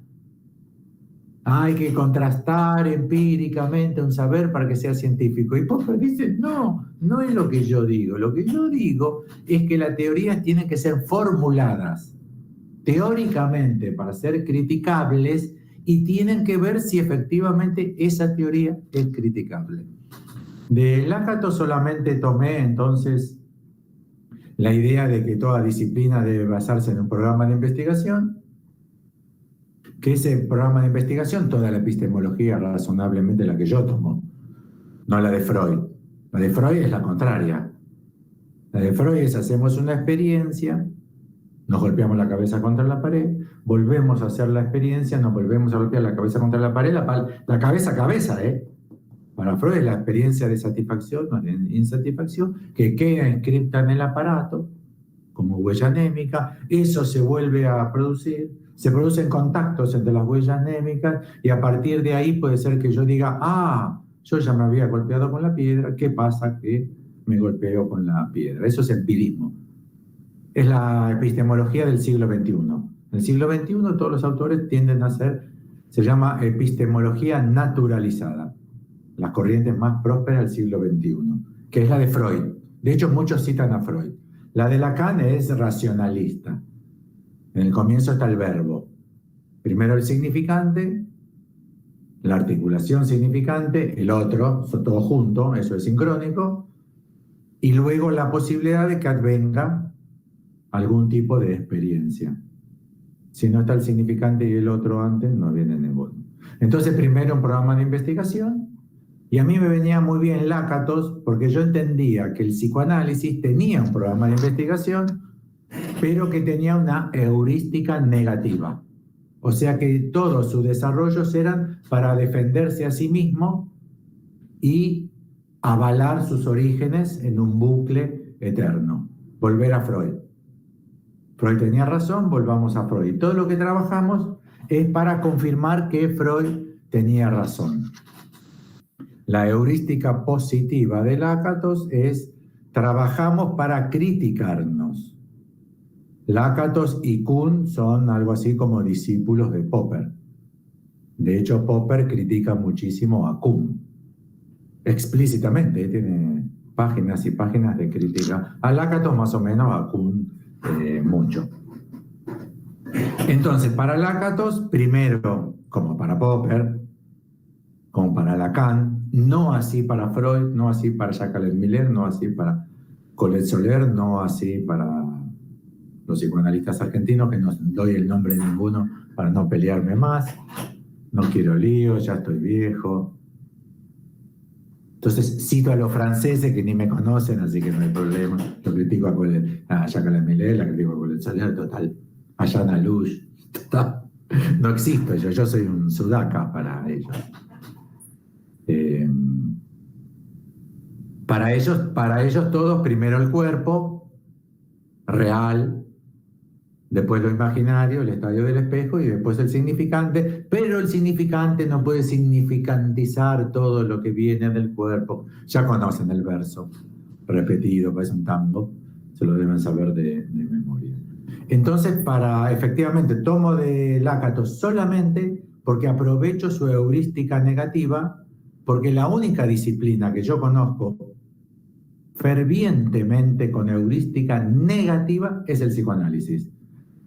Hay que contrastar empíricamente un saber para que sea científico. Y Popper dice, no es lo que yo digo. Lo que yo digo es que las teorías tienen que ser formuladas teóricamente para ser criticables y tienen que ver si efectivamente esa teoría es criticable. De Lácatos solamente tomé entonces la idea de que toda disciplina debe basarse en un programa de investigación, que ese programa de investigación, toda la epistemología razonablemente la que yo tomo, no la de Freud. La de Freud es la contraria. La de Freud es hacemos una experiencia, nos golpeamos la cabeza contra la pared, volvemos a hacer la experiencia, nos volvemos a golpear la cabeza contra la pared, la cabeza a cabeza, Para Freud es la experiencia de satisfacción o de insatisfacción que queda inscripta en el aparato como huella anémica, eso se vuelve a producir, se producen contactos entre las huellas anémicas y a partir de ahí puede ser que yo diga, yo ya me había golpeado con la piedra, ¿qué pasa que me golpeo con la piedra? Eso es empirismo. Es la epistemología del siglo XXI. En el siglo XXI todos los autores tienden a hacer, se llama epistemología naturalizada, las corrientes más prósperas del siglo XXI, que es la de Freud. De hecho, muchos citan a Freud. La de Lacan es racionalista. En el comienzo está el verbo. Primero el significante, la articulación significante, el otro, todo junto, eso es sincrónico, y luego la posibilidad de que advenga algún tipo de experiencia. Si no está el significante y el otro antes, no viene ninguno. Entonces, primero un programa de investigación, y a mí me venía muy bien Lakatos, porque yo entendía que el psicoanálisis tenía un programa de investigación, pero que tenía una heurística negativa. O sea que todos sus desarrollos eran para defenderse a sí mismo y avalar sus orígenes en un bucle eterno. Volver a Freud. Freud tenía razón, volvamos a Freud. Todo lo que trabajamos es para confirmar que Freud tenía razón. La heurística positiva de Lakatos es trabajamos para criticarnos. Lakatos y Kuhn son algo así como discípulos de Popper. De hecho, Popper critica muchísimo a Kuhn. Explícitamente, tiene páginas y páginas de crítica. A Lakatos más o menos, a Kuhn mucho. Entonces, para Lakatos, primero, como para Popper, como para Lacan, no así para Freud, no así para Jacques Miller, no así para Colette Soler, no así para los psicoanalistas argentinos, que no doy el nombre de ninguno para no pelearme más, no quiero lío, ya estoy viejo. Entonces cito a los franceses que ni me conocen, así que no hay problema. Lo critico a Jacques Miller, la critico a Colette Soler, total. A Jana Lush, total. No existo yo soy un sudaca para ellos. Para ellos todos, primero el cuerpo real, después lo imaginario, el estadio del espejo, y después el significante, pero el significante no puede significantizar todo lo que viene del cuerpo. Ya conocen el verso repetido, parece un tango, se lo deben saber de memoria. Entonces, efectivamente, tomo de Lakatos solamente porque aprovecho su heurística negativa, porque la única disciplina que yo conozco fervientemente con heurística negativa es el psicoanálisis.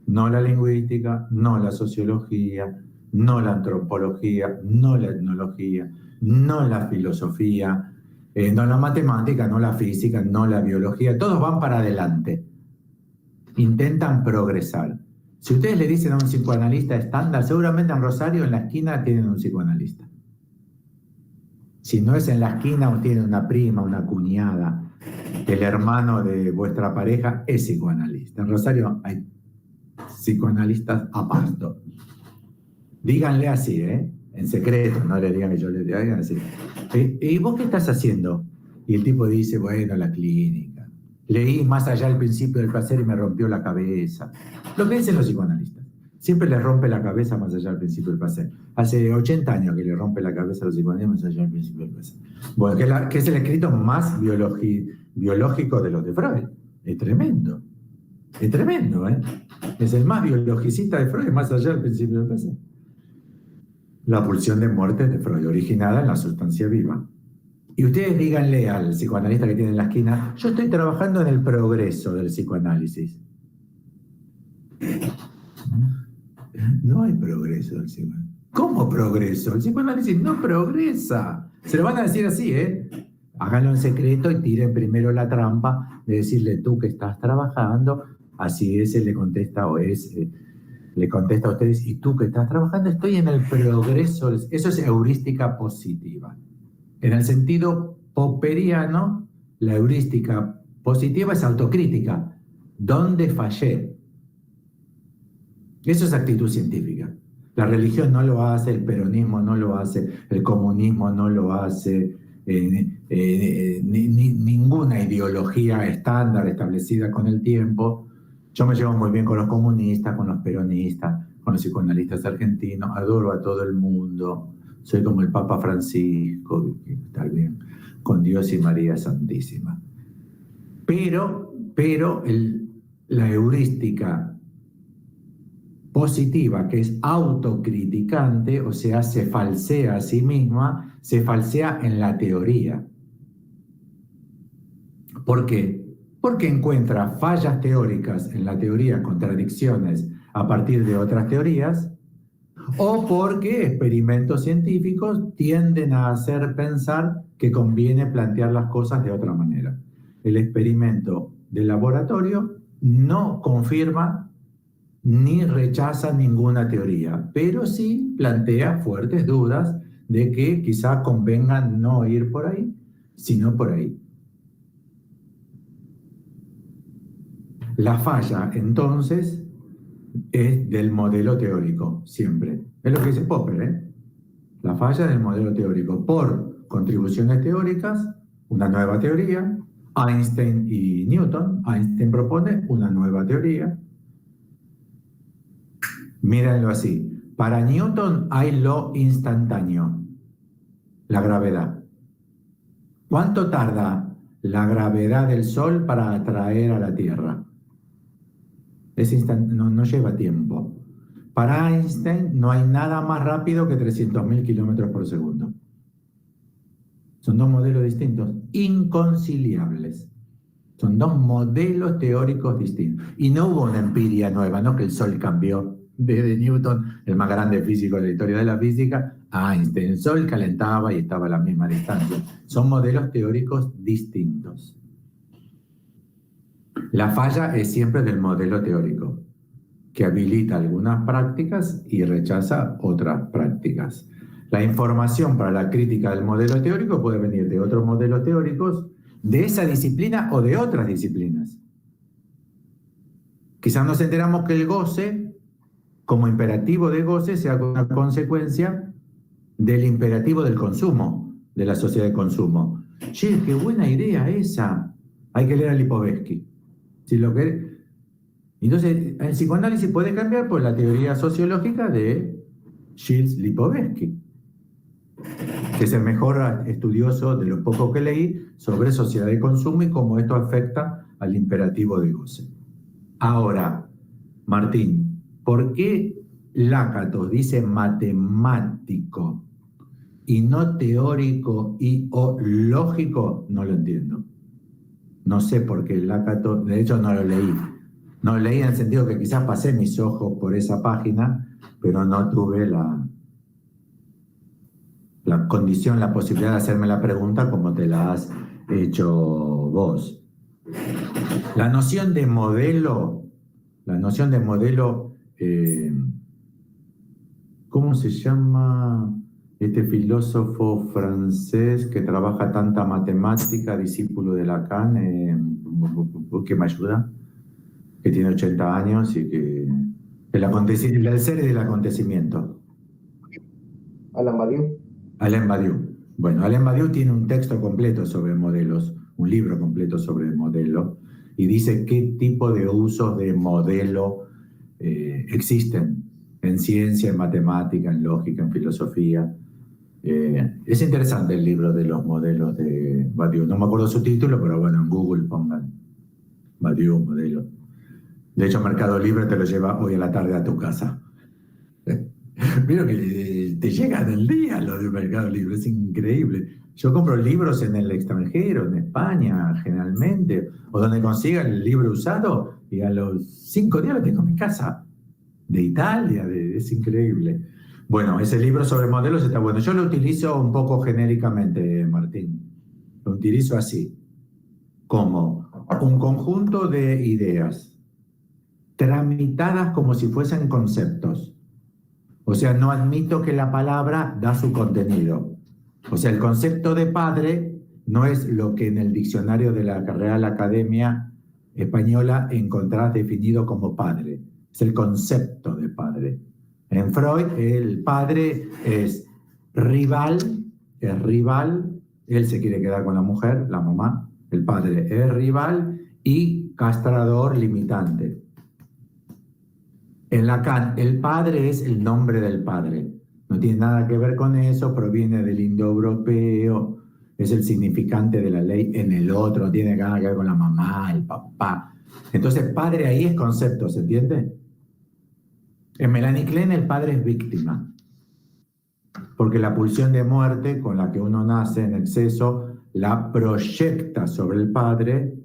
No la lingüística, no la sociología, no la antropología, no la etnología, no la filosofía, no la matemática, no la física, no la biología. Todos van para adelante. Intentan progresar. Si ustedes le dicen a un psicoanalista estándar, seguramente en Rosario, en la esquina, tienen un psicoanalista. Si no es en la esquina, o tiene una prima, una cuñada, el hermano de vuestra pareja es psicoanalista. En Rosario hay psicoanalistas a pasto. Díganle así, en secreto, no le digan que yo le diga así. ¿Y vos qué estás haciendo? Y el tipo dice, bueno, la clínica. Leí Más allá del principio del placer y me rompió la cabeza. Lo que dicen los psicoanalistas. Siempre les rompe la cabeza Más allá del principio del placer. Hace 80 años que le rompe la cabeza a los psicoanalistas Más allá del principio del placer. Bueno, que es el escrito más biológico de los de Freud. Es tremendo. Es tremendo, Es el más biologicista de Freud, Más allá del principio del placer. La pulsión de muerte de Freud, originada en la sustancia viva. Y ustedes díganle al psicoanalista que tiene en la esquina, yo estoy trabajando en el progreso del psicoanálisis. No hay progreso del psicoanálisis. ¿Cómo progreso? El psicoanálisis no progresa. Se lo van a decir así, Háganlo en secreto y tiren primero la trampa de decirle tú que estás trabajando, así ese le contesta le contesta a ustedes, y tú que estás trabajando, estoy en el progreso. Eso es heurística positiva. En el sentido popperiano, la heurística positiva es autocrítica. ¿Dónde fallé? Eso es actitud científica. La religión no lo hace, el peronismo no lo hace, el comunismo no lo hace, ninguna ideología estándar establecida con el tiempo. Yo me llevo muy bien con los comunistas, con los peronistas, con los psicoanalistas argentinos, adoro a todo el mundo. Soy como el Papa Francisco, que está bien, con Dios y María Santísima. Pero la heurística positiva, que es autocriticante, o sea, se falsea a sí misma, se falsea en la teoría. ¿Por qué? Porque encuentra fallas teóricas en la teoría, contradicciones a partir de otras teorías, o porque experimentos científicos tienden a hacer pensar que conviene plantear las cosas de otra manera. El experimento de laboratorio no confirma ni rechaza ninguna teoría, pero sí plantea fuertes dudas de que quizá convenga no ir por ahí, sino por ahí. La falla, entonces, es del modelo teórico, siempre. Es lo que dice Popper, ¿eh? La falla del modelo teórico. Por contribuciones teóricas, una nueva teoría. Einstein y Newton. Einstein propone una nueva teoría. Mírenlo así. Para Newton hay lo instantáneo, la gravedad. ¿Cuánto tarda la gravedad del Sol para atraer a la Tierra? No lleva tiempo. Para Einstein no hay nada más rápido que 300.000 kilómetros por segundo. Son dos modelos distintos, inconciliables. Son dos modelos teóricos distintos. Y no hubo una empiria nueva, no que el Sol cambió desde Newton, el más grande físico de la historia de la física, a Einstein. El Sol calentaba y estaba a la misma distancia. Son modelos teóricos distintos. La falla es siempre del modelo teórico, que habilita algunas prácticas y rechaza otras prácticas. La información para la crítica del modelo teórico puede venir de otros modelos teóricos, de esa disciplina o de otras disciplinas. Quizás nos enteramos que el goce, como imperativo de goce, sea una consecuencia del imperativo del consumo, de la sociedad de consumo. Che, qué buena idea esa. Hay que leer a Lipovetsky. Si lo querés. Entonces, el psicoanálisis puede cambiar por la teoría sociológica de Gilles Lipovetsky, que es el mejor estudioso de lo poco que leí sobre sociedad de consumo y cómo esto afecta al imperativo de goce. Ahora, Martín, ¿por qué Lakatos dice matemático y no teórico y o lógico? No lo entiendo. No sé por qué Lakatos, de hecho no lo leí. No lo leí en el sentido que quizás pasé mis ojos por esa página, pero no tuve la condición, la posibilidad de hacerme la pregunta como te la has hecho vos. La noción de modelo, ¿cómo se llama este filósofo francés que trabaja tanta matemática, discípulo de Lacan, que me ayuda, que tiene 80 años y que el ser y del acontecimiento? Alain Badiou. Alain Badiou. Bueno, Alain Badiou tiene un texto completo sobre modelos, un libro completo sobre modelo, y dice qué tipo de usos de modelo existen en ciencia, en matemática, en lógica, en filosofía. Es interesante el libro de los modelos de Badiou. No me acuerdo su título, pero bueno, en Google pongan Badiou modelo. De hecho, Mercado Libre te lo lleva hoy a la tarde a tu casa. Mira que te llegan el día lo de Mercado Libre, es increíble. Yo compro libros en el extranjero, en España generalmente, o donde consiga el libro usado, y a los 5 días lo tengo en mi casa. De Italia, es increíble. Bueno, ese libro sobre modelos está bueno. Yo lo utilizo un poco genéricamente, Martín. Lo utilizo así, como un conjunto de ideas tramitadas como si fuesen conceptos. O sea, no admito que la palabra da su contenido. O sea, el concepto de padre no es lo que en el diccionario de la Real Academia Española encontrás definido como padre. Es el concepto de padre. En Freud, el padre es rival, él se quiere quedar con la mujer, la mamá, el padre es rival y castrador limitante. En Lacan, el padre es el nombre del padre. No tiene nada que ver con eso, proviene del indoeuropeo, es el significante de la ley en el otro, no tiene nada que ver con la mamá, el papá. Entonces, padre ahí es concepto, ¿se entiende? En Melanie Klein el padre es víctima, porque la pulsión de muerte con la que uno nace en exceso la proyecta sobre el padre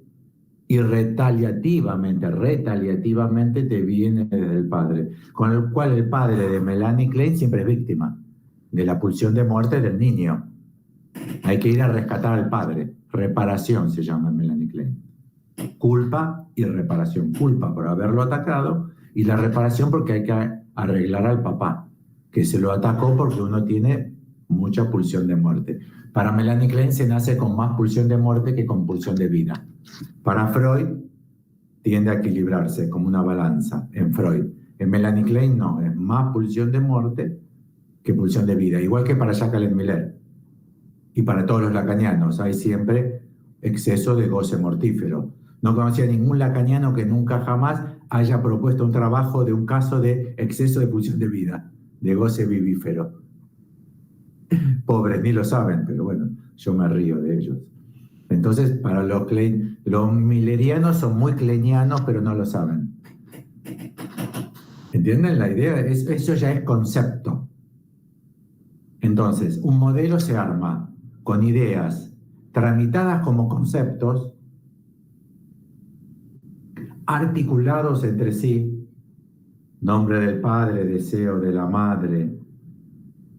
y retaliativamente te viene desde el padre, con el cual el padre de Melanie Klein siempre es víctima de la pulsión de muerte del niño. Hay que ir a rescatar al padre. Reparación se llama en Melanie Klein. Culpa y reparación. Culpa por haberlo atacado y la reparación porque hay que arreglar al papá, que se lo atacó porque uno tiene mucha pulsión de muerte. Para Melanie Klein se nace con más pulsión de muerte que con pulsión de vida. Para Freud tiende a equilibrarse como una balanza en Freud. En Melanie Klein no, es más pulsión de muerte que pulsión de vida. Igual que para Jacqueline Miller. Y para todos los lacanianos hay siempre exceso de goce mortífero. No conocía ningún lacaniano que nunca jamás haya propuesto un trabajo de un caso de exceso de pulsión de vida, de goce vivífero. Pobres, ni lo saben, pero bueno, yo me río de ellos. Entonces, para los millerianos son muy kleinianos, pero no lo saben. ¿Entienden la idea? Eso ya es concepto. Entonces, un modelo se arma con ideas tramitadas como conceptos, articulados entre sí, nombre del padre, deseo de la madre,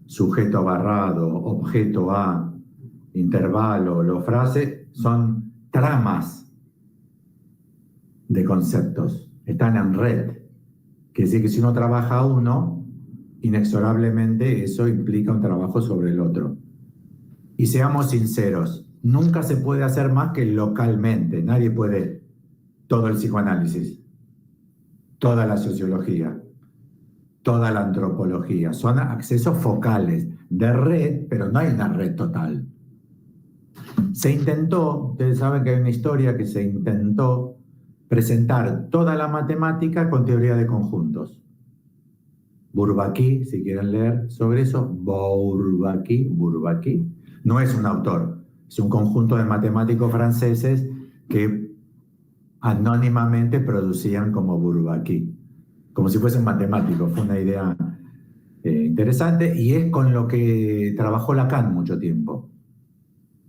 sujeto abarrado, objeto a, intervalo, los frases, son tramas de conceptos, están en red. Quiere decir que si uno trabaja uno, inexorablemente eso implica un trabajo sobre el otro. Y seamos sinceros, nunca se puede hacer más que localmente, nadie puede todo el psicoanálisis, toda la sociología, toda la antropología. Son accesos focales de red, pero no hay una red total. Se intentó, ustedes saben que hay una historia que se intentó presentar toda la matemática con teoría de conjuntos. Bourbaki, si quieren leer sobre eso, Bourbaki, no es un autor, es un conjunto de matemáticos franceses que anónimamente producían como Bourbaki, como si fuesen matemáticos. Fue una idea interesante y es con lo que trabajó Lacan mucho tiempo,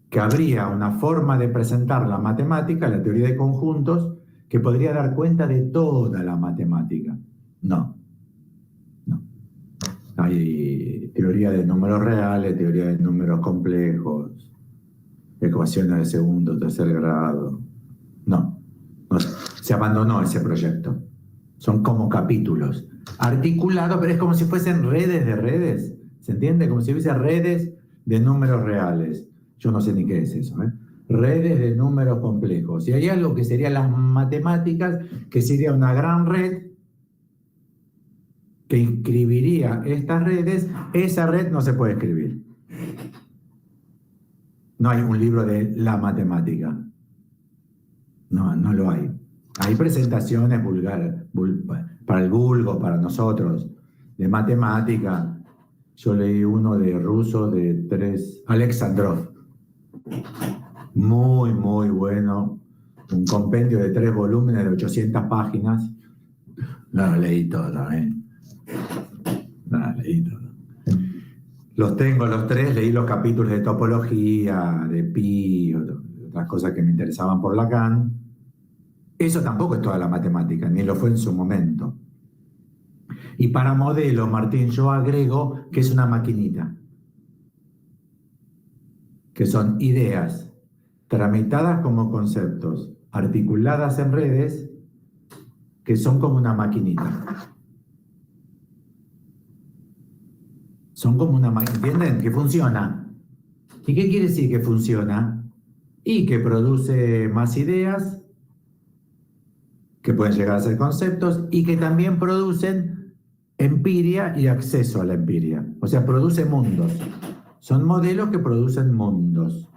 que habría una forma de presentar la matemática, la teoría de conjuntos, que podría dar cuenta de toda la matemática. No. Hay teoría de números reales, teoría de números complejos, ecuaciones de segundo, tercer grado. No, se abandonó ese proyecto. Son como capítulos articulados, pero es como si fuesen redes de redes. ¿Se entiende? Como si hubiese redes de números reales. Yo no sé ni qué es eso, ¿eh? Redes de números complejos. Y hay algo que serían las matemáticas, que sería una gran red que inscribiría estas redes. Esa red no se puede escribir. No hay un libro de la matemática. No lo hay. Hay presentaciones para el vulgo, para nosotros, de matemática. Yo leí uno de ruso de Alexandrov. Muy, muy bueno. Un compendio de 3 volúmenes de 800 páginas. No lo leí todo, ¿eh? No, leí todo. Los tengo los 3, leí los capítulos de topología, de Pi, otras cosas que me interesaban por Lacan. Eso tampoco es toda la matemática, ni lo fue en su momento. Y para modelo, Martín, yo agrego que es una maquinita, que son ideas tramitadas como conceptos, articuladas en redes, que son como una maquinita. Son como una maquinita, ¿entienden? Que funciona. ¿Y qué quiere decir que funciona? Y que produce más ideas, que pueden llegar a ser conceptos, y que también producen empiria y acceso a la empiria. O sea, produce mundos. Son modelos que producen mundos.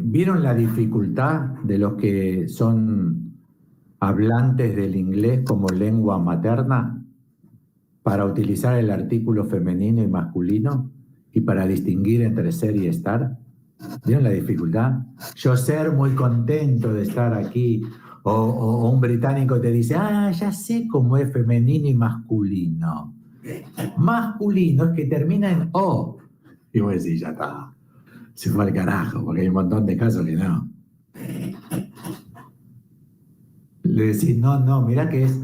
¿Vieron la dificultad de los que son hablantes del inglés como lengua materna para utilizar el artículo femenino y masculino y para distinguir entre ser y estar? ¿Vieron la dificultad? Yo ser muy contento de estar aquí O un británico te dice, ya sé cómo es femenino y masculino. Masculino es que termina en O. Y vos decís, ya está, se fue al carajo, porque hay un montón de casos que no. Le decís, no, mirá que es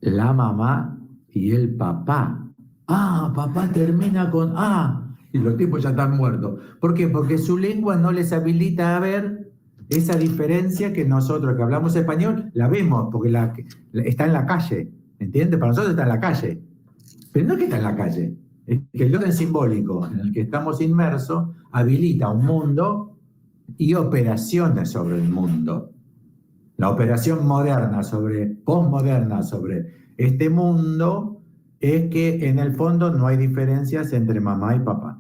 la mamá y el papá. Papá termina con A. Y los tipos ya están muertos. ¿Por qué? Porque su lengua no les habilita a ver esa diferencia que nosotros que hablamos español la vemos, porque está en la calle. ¿Entiendes? Para nosotros está en la calle. Pero no es que está en la calle. Es que el orden simbólico en el que estamos inmersos habilita un mundo y operaciones sobre el mundo. La operación moderna postmoderna sobre este mundo es que en el fondo no hay diferencias entre mamá y papá.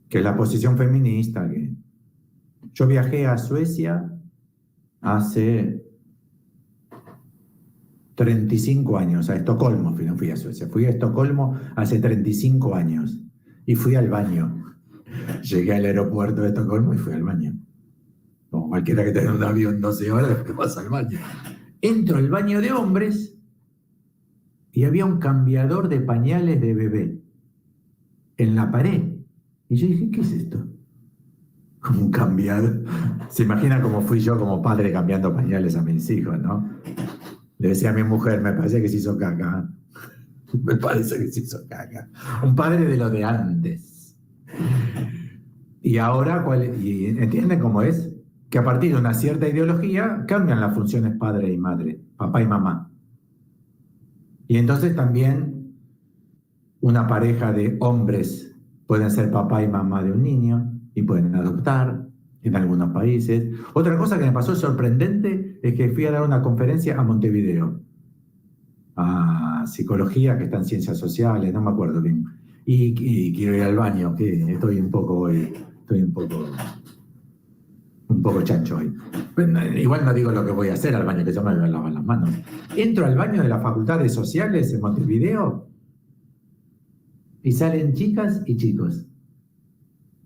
Que es la posición feminista. Yo viajé a Suecia hace 35 años, a Estocolmo, no fui a Suecia, fui a Estocolmo hace 35 años y fui al baño. Llegué al aeropuerto de Estocolmo y fui al baño. Como cualquiera que tenga un avión 12 horas, te vas al baño. Entro al baño de hombres y había un cambiador de pañales de bebé en la pared. Y yo dije, ¿qué es esto? Como un cambiador. Se imagina cómo fui yo como padre cambiando pañales a mis hijos, ¿no? Le decía a mi mujer, me parece que se hizo caca. Me parece que se hizo caca. Un padre de lo de antes. Y ahora, ¿entienden cómo es? Que a partir de una cierta ideología cambian las funciones padre y madre, papá y mamá. Y entonces también una pareja de hombres pueden ser papá y mamá de un niño y pueden adoptar en algunos países. Otra cosa que me pasó sorprendente es que fui a dar una conferencia a Montevideo, a psicología, que está en ciencias sociales, no me acuerdo bien. Y quiero ir al baño, que estoy un poco chancho hoy. Igual no digo lo que voy a hacer al baño, que yo me voy a lavar las manos. Entro al baño de la Facultad de Sociales en Montevideo y salen chicas y chicos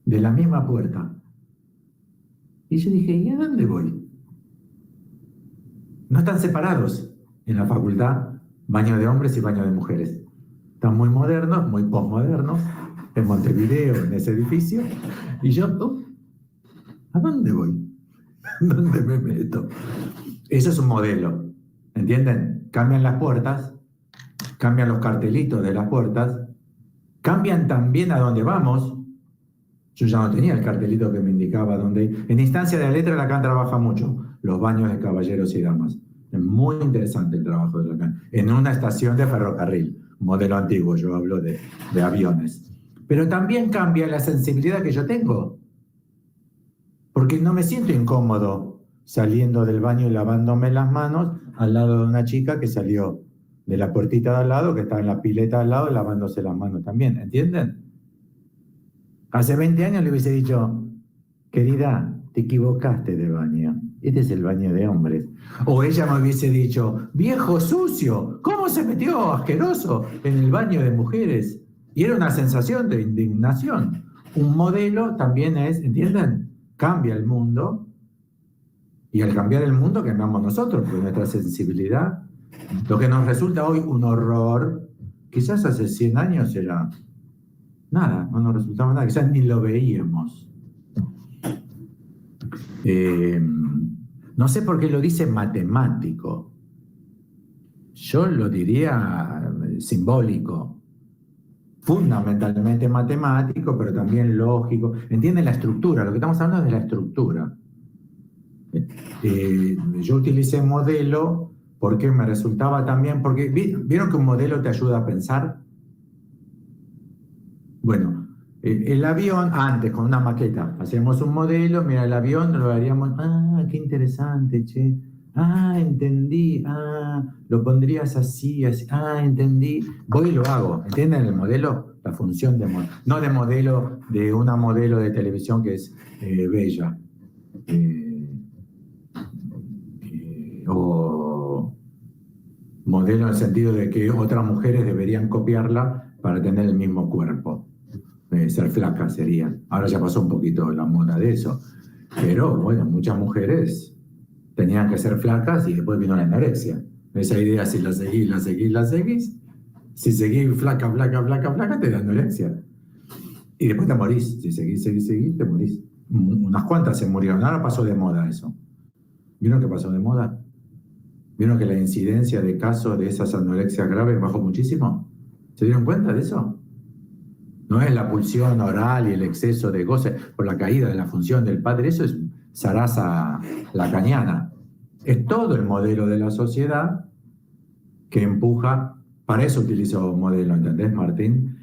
de la misma puerta. Y yo dije, ¿y a dónde voy? No están separados en la facultad, baño de hombres y baño de mujeres. Están muy modernos, muy postmodernos, en Montevideo, en ese edificio. Y yo, ¿a dónde voy? ¿Dónde me meto? Eso es un modelo, ¿entienden? Cambian las puertas, cambian los cartelitos de las puertas, cambian también a dónde vamos. Yo ya no tenía el cartelito que me indicaba dónde ir. En Instancia de la Letra, Lacan trabaja mucho los baños de caballeros y damas. Es muy interesante el trabajo de Lacan. En una estación de ferrocarril, modelo antiguo, yo hablo de aviones. Pero también cambia la sensibilidad que yo tengo. Porque no me siento incómodo saliendo del baño y lavándome las manos al lado de una chica que salió de la puertita de al lado, que estaba en la pileta de al lado, lavándose las manos también. ¿Entienden? Hace 20 años le hubiese dicho, querida, te equivocaste de baño. Este es el baño de hombres. O ella me hubiese dicho, viejo sucio, ¿cómo se metió asqueroso en el baño de mujeres? Y era una sensación de indignación. Un modelo también es, ¿entienden? Cambia el mundo. Y al cambiar el mundo cambiamos nosotros, porque nuestra sensibilidad, lo que nos resulta hoy un horror, quizás hace 100 años era nada, no nos resultaba nada, quizás ni lo veíamos. No sé por qué lo dice matemático. Yo lo diría simbólico. Fundamentalmente matemático, pero también lógico. ¿Entienden la estructura? Lo que estamos hablando es de la estructura. Yo utilicé modelo porque me resultaba también, porque ¿vieron que un modelo te ayuda a pensar? Bueno, el avión, antes con una maqueta, hacíamos un modelo, mira el avión, lo haríamos, qué interesante, che, entendí, lo pondrías así, entendí, voy y lo hago, ¿entienden el modelo? La función de modelo, no de modelo, de una modelo de televisión que es bella, o modelo en el sentido de que otras mujeres deberían copiarla para tener el mismo cuerpo. Ser flaca sería. Ahora ya pasó un poquito la moda de eso. Pero bueno, muchas mujeres tenían que ser flacas y después vino la anorexia. Esa idea, si la seguís, si seguís flaca, te da anorexia. Y después te morís. Si seguís, te morís. Unas cuantas se murieron. Ahora pasó de moda eso. ¿Vieron que pasó de moda? ¿Vieron que la incidencia de casos de esas anorexias graves bajó muchísimo? ¿Se dieron cuenta de eso? No es la pulsión oral y el exceso de goce por la caída de la función del padre. Eso es zaraza lacaniana. Es todo el modelo de la sociedad que empuja. Para eso utilizo modelo, ¿entendés, Martín?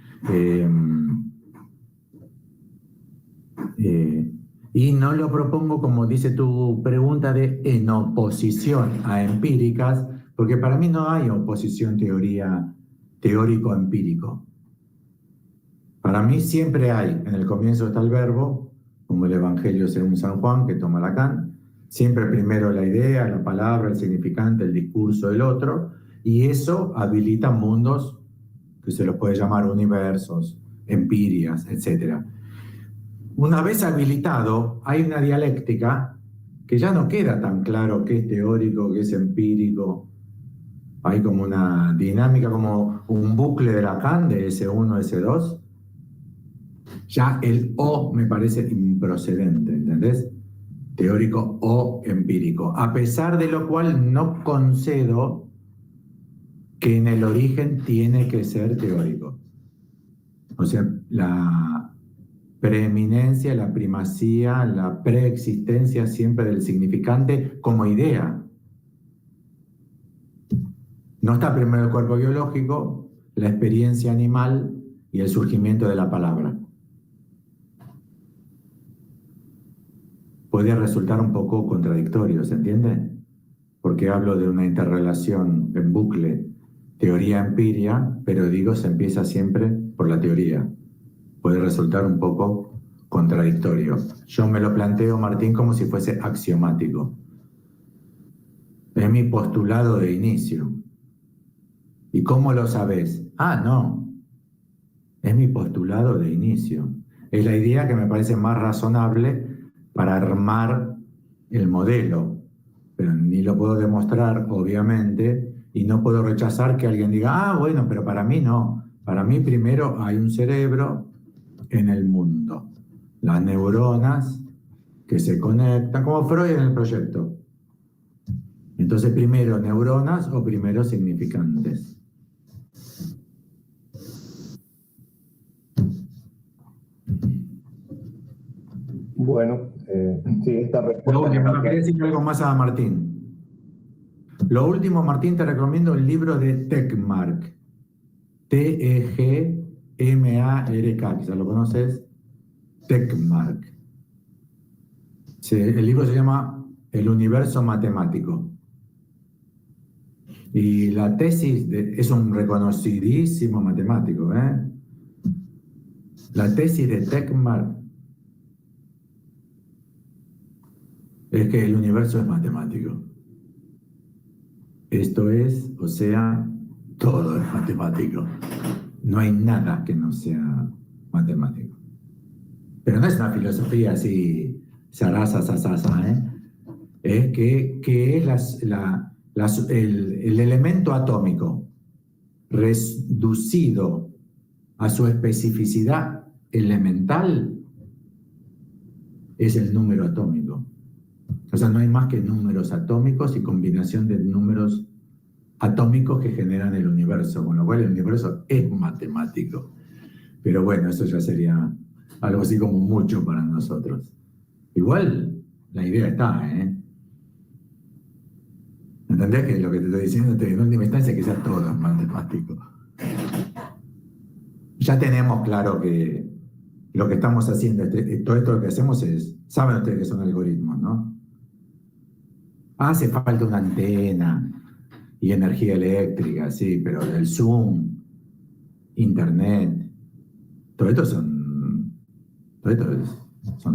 Y no lo propongo, como dice tu pregunta, en oposición a empíricas, porque para mí no hay oposición teórico-empírico. Para mí siempre hay, en el comienzo está el verbo, como el Evangelio según San Juan, que toma Lacan, siempre primero la idea, la palabra, el significante, el discurso del otro, y eso habilita mundos que se los puede llamar universos, empirias, etc. Una vez habilitado, hay una dialéctica que ya no queda tan claro qué es teórico, qué es empírico. Hay como una dinámica, como un bucle de Lacan, de S1, S2. Ya el O me parece improcedente, ¿entendés? Teórico o empírico. A pesar de lo cual no concedo que en el origen tiene que ser teórico. O sea, la preeminencia, la primacía, la preexistencia siempre del significante como idea. No está primero el cuerpo biológico, la experiencia animal y el surgimiento de la palabra. Puede resultar un poco contradictorio, ¿se entiende? Porque hablo de una interrelación en bucle, teoría-empiria, pero digo, se empieza siempre por la teoría. Puede resultar un poco contradictorio. Yo me lo planteo, Martín, como si fuese axiomático. Es mi postulado de inicio. ¿Y cómo lo sabés? Ah, no. Es mi postulado de inicio. Es la idea que me parece más razonable para armar el modelo. Pero ni lo puedo demostrar, obviamente, y no puedo rechazar que alguien diga, ah, bueno, pero para mí no. Para mí primero hay un cerebro en el mundo. Las neuronas que se conectan, como Freud en el proyecto. Entonces, primero neuronas o primero significantes. Bueno, sí, esta respuesta... Lo último, quería decir algo más a Martín. Lo último, Martín, te recomiendo el libro de Tegmark. T-E-G-M-A-R-K, quizás lo conoces. Tegmark. El libro se llama El universo matemático. Y la tesis es un reconocidísimo matemático, ¿eh? La tesis de Tegmark es que el universo es matemático. Esto es, o sea, todo es matemático. No hay nada que no sea matemático. Pero no es una filosofía así, zaraza, ¿eh? Es que es el elemento atómico reducido a su especificidad elemental es el número atómico. O sea, no hay más que números atómicos y combinación de números atómicos que generan el universo, con lo cual el universo es matemático. Pero bueno, eso ya sería algo así como mucho para nosotros. Igual, la idea está, ¿eh? ¿Entendés que lo que te estoy diciendo en última instancia es que ya todo es matemático? Ya tenemos claro que lo que estamos haciendo, todo esto que hacemos es, saben ustedes que son algoritmos, ¿no? Hace falta una antena y energía eléctrica, sí, pero el Zoom, Internet, todo esto son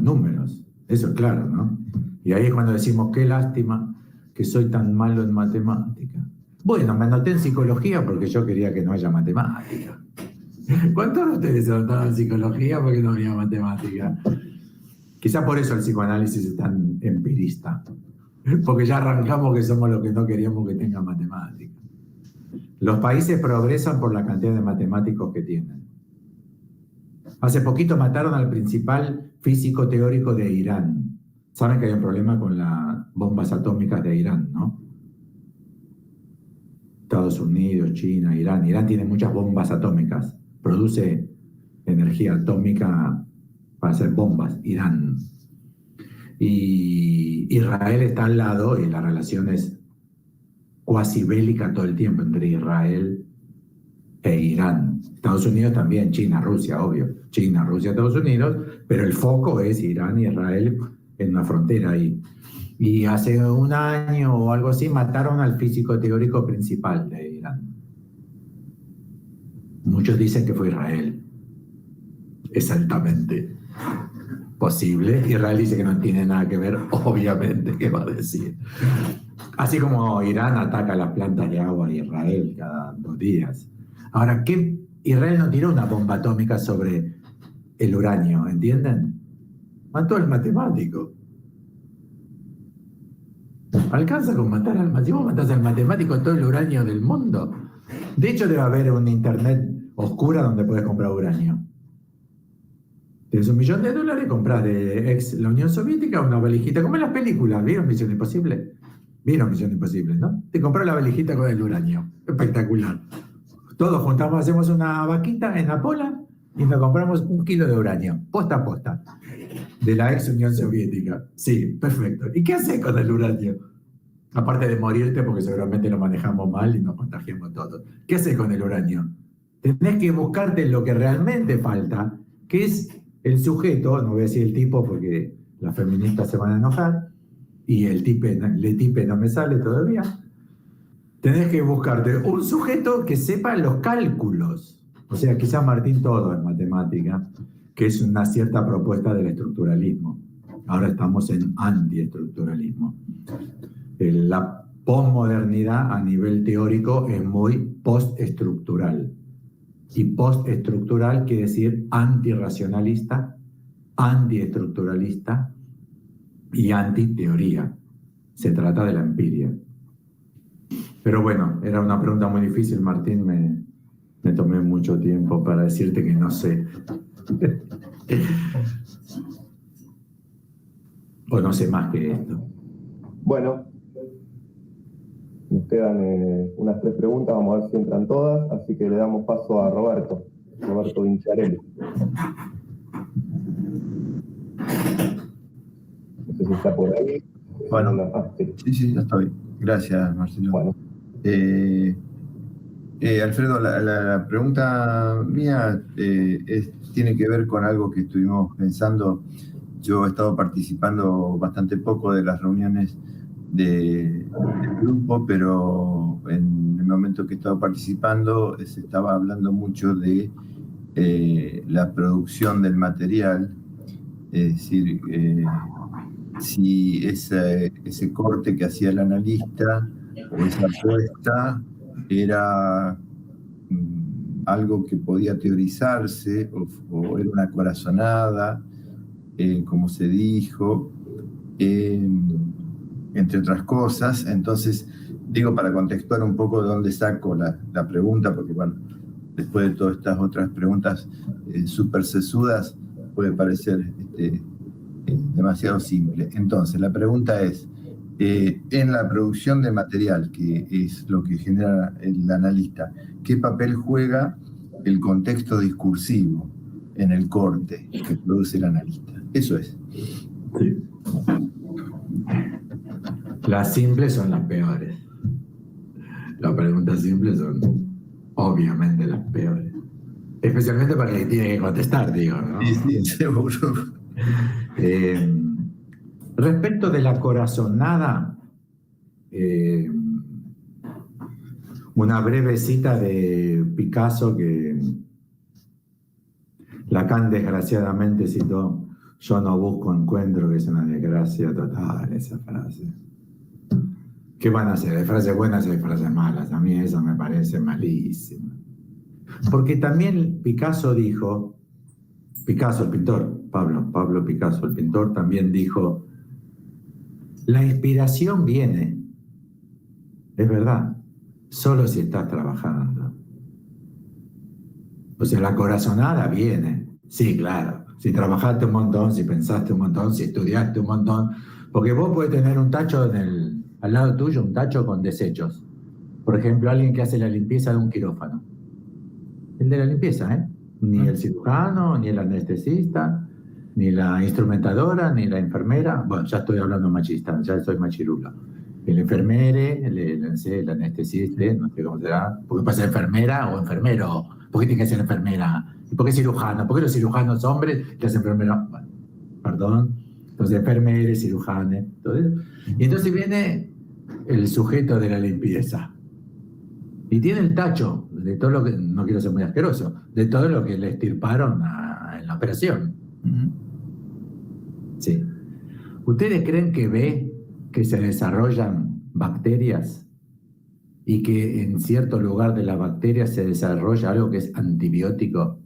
números, eso es claro, ¿no? Y ahí es cuando decimos, qué lástima que soy tan malo en matemática. Bueno, me anoté en psicología porque yo quería que no haya matemática. ¿Cuántos de ustedes se anotaron en psicología porque no había matemática? Quizá por eso el psicoanálisis es tan empirista. Porque ya arrancamos que somos los que no queríamos que tengan matemáticas. Los países progresan por la cantidad de matemáticos que tienen. Hace poquito mataron al principal físico teórico de Irán. Saben que hay un problema con las bombas atómicas de Irán, ¿no? Estados Unidos, China, Irán. Irán tiene muchas bombas atómicas. Produce energía atómica para hacer bombas. Irán. Y Israel está al lado y la relación es cuasi bélica todo el tiempo entre Israel e Irán. Estados Unidos también, China, Rusia, obvio. China, Rusia, Estados Unidos, pero el foco es Irán y Israel en una frontera ahí. Y hace un año o algo así mataron al físico teórico principal de Irán. Muchos dicen que fue Israel. Es altamente posible. Israel dice que no tiene nada que ver, obviamente, ¿qué va a decir? Así como Irán ataca las plantas de agua de Israel cada 2 días. Ahora, ¿qué? Israel no tiró una bomba atómica sobre el uranio, ¿entienden? Mató al matemático. Alcanza con matar al matemático. Si vos matás al matemático, todo el uranio del mundo. De hecho, debe haber un internet oscura donde puedes comprar uranio. Tienes $1.000.000, compras de la Unión Soviética una valijita, como en las películas. ¿Vieron Misión Imposible? ¿Vieron Misión Imposible, no? Te compras la valijita con el uranio. Espectacular. Todos juntamos, hacemos una vaquita en la pola y nos compramos 1 kilo de uranio, posta a posta, de la ex Unión Soviética. Sí, perfecto. ¿Y qué haces con el uranio? Aparte de morirte, porque seguramente lo manejamos mal y nos contagiamos todos. ¿Qué haces con el uranio? Tenés que buscarte lo que realmente falta, que es el sujeto, no voy a decir el tipo porque las feministas se van a enojar, y el tipe no me sale todavía. Tenés que buscarte un sujeto que sepa los cálculos. O sea, quizás Martín todo en matemática, que es una cierta propuesta del estructuralismo. Ahora estamos en antiestructuralismo. La posmodernidad a nivel teórico es muy postestructural. Y postestructural quiere decir antirracionalista, antiestructuralista y antiteoría. Se trata de la empiria. Pero bueno, era una pregunta muy difícil, Martín. Me tomé mucho tiempo para decirte que no sé. O no sé más que esto. Bueno, nos quedan unas 3 preguntas, vamos a ver si entran todas, así que le damos paso a Roberto Vinciarelli. No sé si está por ahí. Bueno, sí. Sí, ya estoy. Gracias, Marcelo. Bueno. Alfredo, la pregunta mía tiene que ver con algo que estuvimos pensando. Yo he estado participando bastante poco de las reuniones del grupo, pero en el momento que he estado participando se estaba hablando mucho de la producción del material, es decir, si ese corte que hacía el analista o esa apuesta era algo que podía teorizarse o era una corazonada, como se dijo, entre otras cosas. Entonces, digo, para contextuar un poco de dónde saco la pregunta, porque bueno, después de todas estas otras preguntas súper sesudas, puede parecer demasiado simple. Entonces, la pregunta es, en la producción de material, que es lo que genera el analista, ¿qué papel juega el contexto discursivo en el corte que produce el analista? Eso es. Sí. Las simples son las peores. Las preguntas simples son obviamente las peores. Especialmente para el que tiene que contestar, digo, ¿no? Sí, seguro. Respecto de la corazonada, una breve cita de Picasso que Lacan desgraciadamente citó: yo no busco encuentro, que es una desgracia total esa frase. ¿Qué van a hacer? Hay frases buenas y hay frases malas. A mí esa me parece malísima. Porque también Picasso dijo, Picasso el pintor, Pablo Picasso el pintor, también dijo La inspiración viene, es verdad, solo si estás trabajando. O sea, la corazonada viene, sí, claro. Si trabajaste un montón, si pensaste un montón, si estudiaste un montón, porque vos podés tener un tacho al lado tuyo, un tacho con desechos. Por ejemplo, alguien que hace la limpieza de un quirófano. El de la limpieza, ¿eh? Ni el cirujano, ni el anestesista, ni la instrumentadora, ni la enfermera. Bueno, ya estoy hablando machista, ya soy machirulo. El enfermere, el anestesista, no sé cómo será, porque puede ser enfermera o enfermero. ¿Por qué tiene que ser enfermera? ¿Y por qué cirujano? ¿Por qué los cirujanos hombres y las enfermeras? Bueno, perdón. Entonces, enfermeres, cirujanes, todo eso. Y entonces viene el sujeto de la limpieza. Y tiene el tacho de todo lo que, no quiero ser muy asqueroso, de todo lo que le extirparon en la operación. Sí. ¿Ustedes creen que ve que se desarrollan bacterias y que en cierto lugar de las bacterias se desarrolla algo que es antibiótico?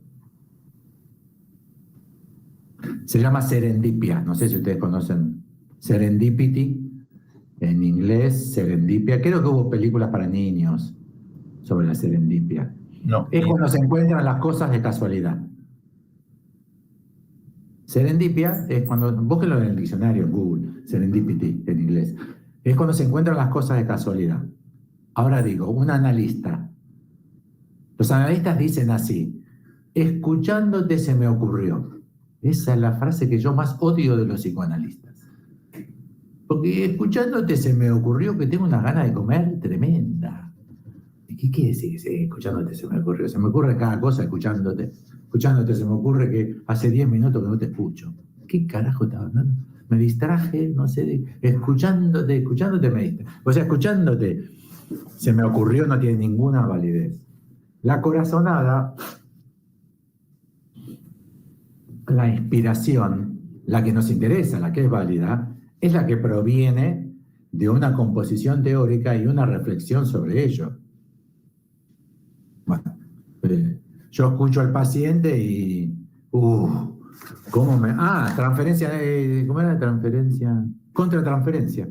Se llama serendipia, no sé si ustedes conocen serendipity, en inglés serendipia, creo que hubo películas para niños sobre la serendipia. No. Es cuando se encuentran las cosas de casualidad. Serendipia es cuando, búsquenlo en el diccionario, en Google, serendipity en inglés, es cuando se encuentran las cosas de casualidad. Ahora digo, un analista. Los analistas dicen así: escuchándote se me ocurrió. Esa es la frase que yo más odio de los psicoanalistas. Porque escuchándote se me ocurrió que tengo unas ganas de comer tremenda. ¿Qué quiere decir? Sí, escuchándote se me ocurrió. Se me ocurre cada cosa escuchándote. Escuchándote se me ocurre que hace 10 minutos que no te escucho. ¿Qué carajo estaba hablando? Me distraje, no sé, escuchándote me distraje. O sea, escuchándote se me ocurrió, no tiene ninguna validez. La corazonada, la inspiración, la que nos interesa, la que es válida, es la que proviene de una composición teórica y una reflexión sobre ello. Bueno, yo escucho al paciente y... ¿cómo me...? Transferencia... ¿Cómo era la transferencia? Contratransferencia.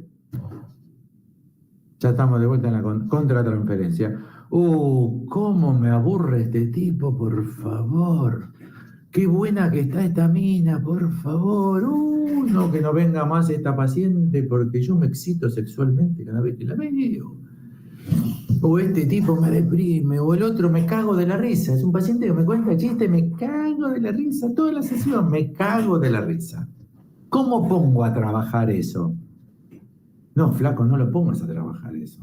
Ya estamos de vuelta en la contratransferencia. ¿Cómo me aburre este tipo, por favor? Qué buena que está esta mina, por favor. No, que no venga más esta paciente porque yo me excito sexualmente cada vez que la veo. O este tipo me deprime, o el otro me cago de la risa. Es un paciente que me cuenta chiste, me cago de la risa. Toda la sesión me cago de la risa. ¿Cómo pongo a trabajar eso? No, flaco, no lo pongas a trabajar eso.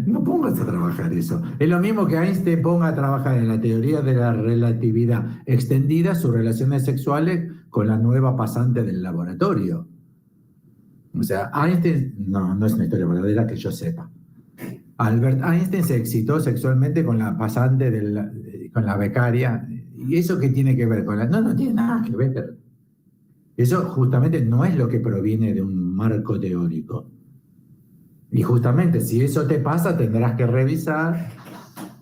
No pongas a trabajar eso. Es lo mismo que Einstein ponga a trabajar en la teoría de la relatividad extendida sus relaciones sexuales con la nueva pasante del laboratorio. O sea, Einstein, no es una historia verdadera que yo sepa. Albert Einstein se excitó sexualmente con la pasante, con la becaria. ¿Y eso qué tiene que ver con la...? No tiene nada que ver. Eso justamente no es lo que proviene de un marco teórico. Y justamente si eso te pasa, tendrás que revisar,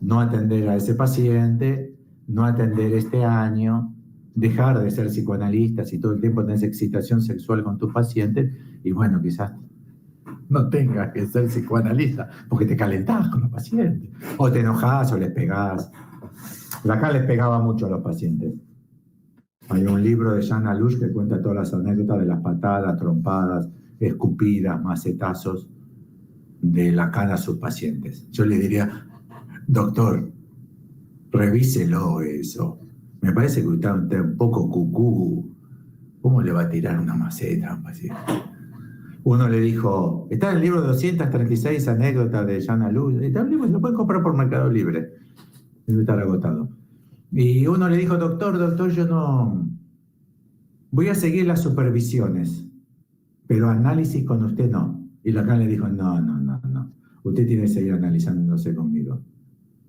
no atender a ese paciente, no atender este año, dejar de ser psicoanalista si todo el tiempo tenés excitación sexual con tus pacientes, y bueno, quizás no tengas que ser psicoanalista, porque te calentás con los pacientes, o te enojás o les pegás. Acá les pegaba mucho a los pacientes. Hay un libro de Jean Alush que cuenta todas las anécdotas de las patadas, trompadas, escupidas, macetazos de Lacan a sus pacientes. Yo le diría, doctor, revíselo eso. Me parece que usted está un poco cucú. ¿Cómo le va a tirar una maceta a un paciente? Uno le dijo, está en el libro 236 anécdotas de Jean Alush. Está el libro, lo pueden comprar por Mercado Libre. Debe estar agotado. Y uno le dijo, doctor, yo no... Voy a seguir las supervisiones, pero análisis con usted no. Y Lacan le dijo, no. Usted tiene que seguir analizándose conmigo.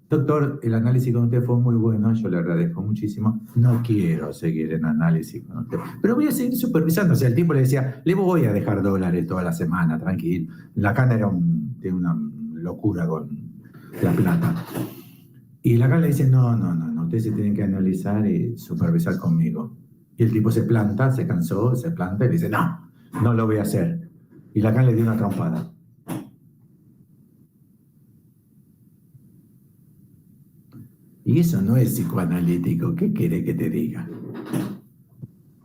Doctor, el análisis con usted fue muy bueno, yo le agradezco muchísimo. No quiero seguir en análisis con usted, pero voy a seguir supervisando. O sea, el tipo le decía, le voy a dejar dólares toda la semana, tranquilo. Lacan tiene una locura con la plata. Y Lacan le dice, no, ustedes se tienen que analizar y supervisar conmigo. Y el tipo se planta, se cansó, se planta y le dice, no, no lo voy a hacer. Y Lacan le dio una trompada. Y eso no es psicoanalítico. ¿Qué quiere que te diga?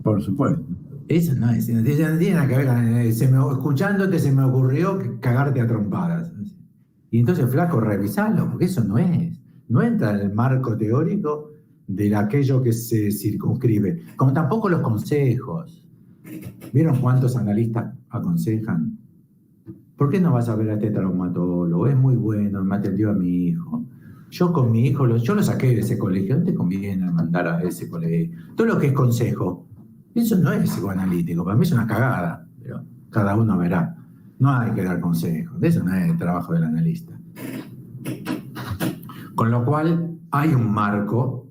Por supuesto. Eso no es. No tiene nada que ver. Escuchándote se me ocurrió cagarte a trompadas. Y entonces, flaco, revisalo, porque eso no es. No entra en el marco teórico de aquello que se circunscribe. Como tampoco los consejos. ¿Vieron cuántos analistas aconsejan? ¿Por qué no vas a ver a este traumatólogo? Es muy bueno, me atendió a mi hijo. Yo con mi hijo, yo lo saqué de ese colegio. ¿No te conviene mandar a ese colegio? Todo lo que es consejo, eso no es psicoanalítico. Para mí es una cagada, pero cada uno verá. No hay que dar consejos. Eso no es el trabajo del analista. Con lo cual, hay un marco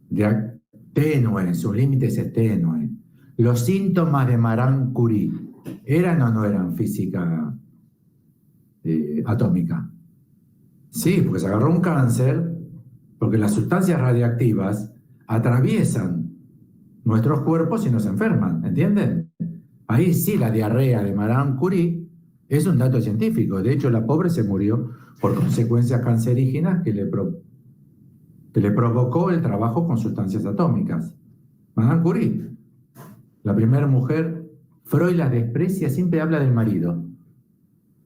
de tenue, su límite es tenue. Los síntomas de Marie Curie, ¿eran o no eran física atómica? Sí, porque se agarró un cáncer, porque las sustancias radiactivas atraviesan nuestros cuerpos y nos enferman, ¿entienden? Ahí sí la diarrea de Marie Curie es un dato científico. De hecho, la pobre se murió por consecuencias cancerígenas que le provocó el trabajo con sustancias atómicas. Marie Curie, la primera mujer, Freud la desprecia, siempre habla del marido.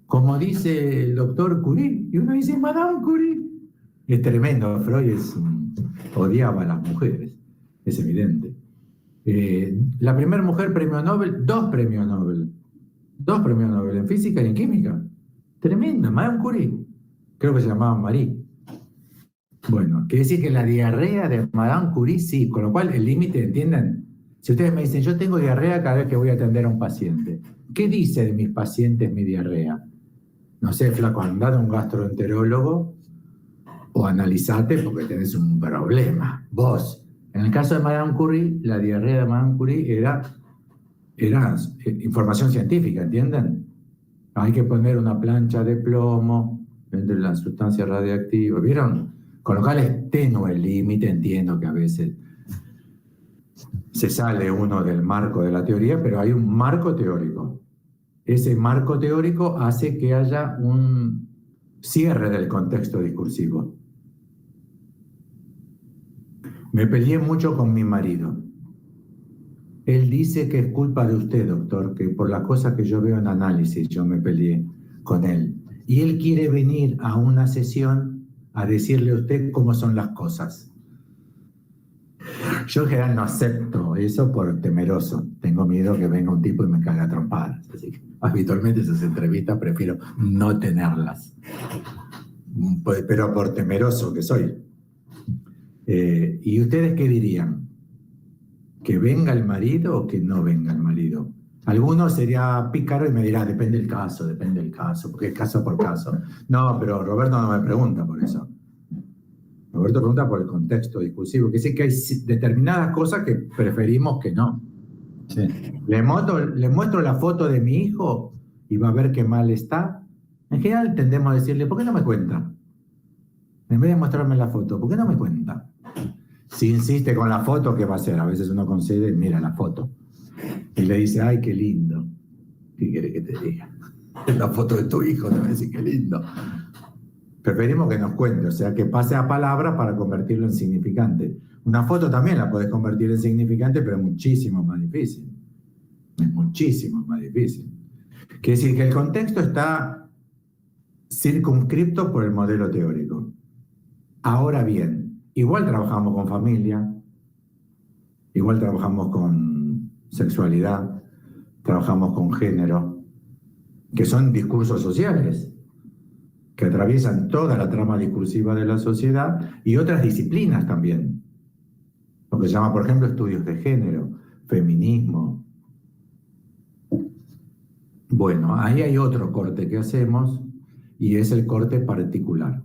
Como dice el doctor Curie, y uno dice, Madame Curie. Es tremendo, Freud odiaba a las mujeres, es evidente. La primera mujer premio Nobel, dos premios Nobel en física y en química. Tremendo, Madame Curie. Creo que se llamaba Marie. Bueno, quiere decir que la diarrea de Madame Curie, sí, con lo cual el límite, ¿entienden? Si ustedes me dicen, yo tengo diarrea cada vez que voy a atender a un paciente, ¿qué dice de mis pacientes mi diarrea? No sé, flaco, andá a un gastroenterólogo o analizate porque tenés un problema. Vos, en el caso de Madame Curie, la diarrea de Madame Curie era información científica, ¿entienden? Hay que poner una plancha de plomo entre las sustancias radiactivas, ¿vieron? Con lo cual es tenue el límite, entiendo que a veces se sale uno del marco de la teoría, pero hay un marco teórico. Ese marco teórico hace que haya un cierre del contexto discursivo. Me peleé mucho con mi marido. Él dice que es culpa de usted, doctor, que por las cosas que yo veo en análisis yo me peleé con él. Y él quiere venir a una sesión a decirle a usted cómo son las cosas. Yo en general no acepto eso por temeroso. Tengo miedo que venga un tipo y me cague a trompadas. Así que habitualmente esas entrevistas prefiero no tenerlas. Pero por temeroso que soy. ¿Y ustedes qué dirían? ¿Que venga el marido o que no venga el marido? Algunos sería pícaro y me dirá, depende del caso, porque es caso por caso. No, pero Roberto no me pregunta por eso. Roberto pregunta por el contexto discursivo, que sé que hay determinadas cosas que preferimos que no. Sí. Le muestro la foto de mi hijo y va a ver qué mal está. En general tendemos a decirle, ¿por qué no me cuenta? En vez de mostrarme la foto, ¿por qué no me cuenta? Si insiste con la foto, ¿qué va a hacer? A veces uno concede y mira la foto. Y le dice, ay, qué lindo. ¿Qué quiere que te diga? Es la foto de tu hijo, te va a decir, qué lindo. Preferimos que nos cuente, o sea, que pase a palabras para convertirlo en significante. Una foto también la podés convertir en significante, pero es muchísimo más difícil. Es muchísimo más difícil. Quiere decir que el contexto está circunscripto por el modelo teórico. Ahora bien, igual trabajamos con familia, igual trabajamos con sexualidad, trabajamos con género, que son discursos sociales, que atraviesan toda la trama discursiva de la sociedad y otras disciplinas también. Lo que se llama, por ejemplo, estudios de género, feminismo. Bueno, ahí hay otro corte que hacemos y es el corte particular.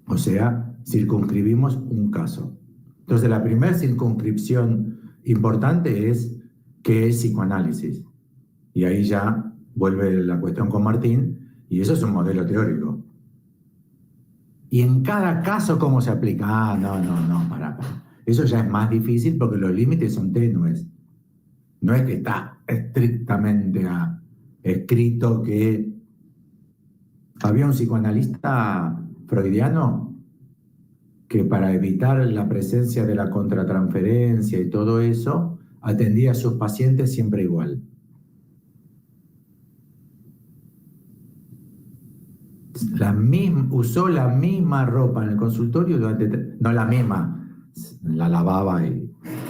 O sea, circunscribimos un caso. Entonces, la primera circunscripción importante es ¿qué es psicoanálisis? Y ahí ya vuelve la cuestión con Martín, y eso es un modelo teórico. Y en cada caso, ¿cómo se aplica? No, para. Eso ya es más difícil porque los límites son tenues. No es que está estrictamente escrito que había un psicoanalista freudiano que para evitar la presencia de la contratransferencia y todo eso, atendía a sus pacientes siempre igual. Usó la misma ropa en el consultorio no la misma, la lavaba,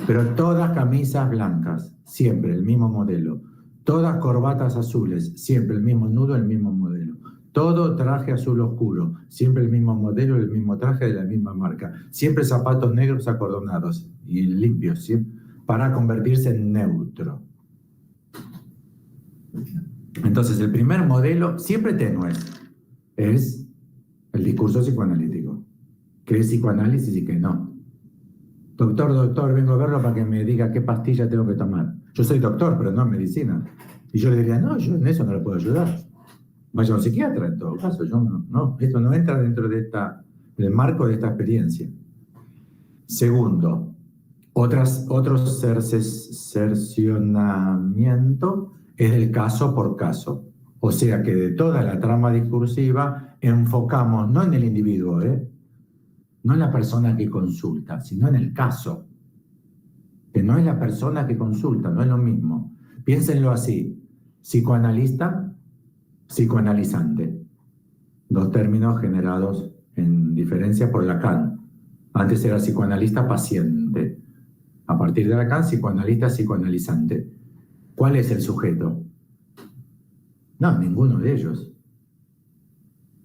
pero todas camisas blancas, siempre el mismo modelo, todas corbatas azules, siempre el mismo nudo, el mismo modelo, todo traje azul oscuro, siempre el mismo modelo, el mismo traje de la misma marca, siempre zapatos negros acordonados y limpios, ¿sí? Para convertirse en neutro. Entonces el primer modelo, siempre tenue, es el discurso psicoanalítico, que es psicoanálisis y que no. Doctor, vengo a verlo para que me diga qué pastilla tengo que tomar. Yo soy doctor, pero no en medicina. Y yo le diría, no, yo en eso no le puedo ayudar. Vaya a un psiquiatra en todo caso. Yo no, esto no entra dentro del marco de esta experiencia. Segundo, otro cercionamiento es el caso por caso. O sea que de toda la trama discursiva enfocamos no en el individuo, no en la persona que consulta, sino en el caso. Que no es la persona que consulta, no es lo mismo. Piénsenlo así: psicoanalista, psicoanalizante. Dos términos generados en diferencia por Lacan. Antes era psicoanalista paciente. A partir de Lacan, psicoanalista psicoanalizante. ¿Cuál es el sujeto? No, ninguno de ellos.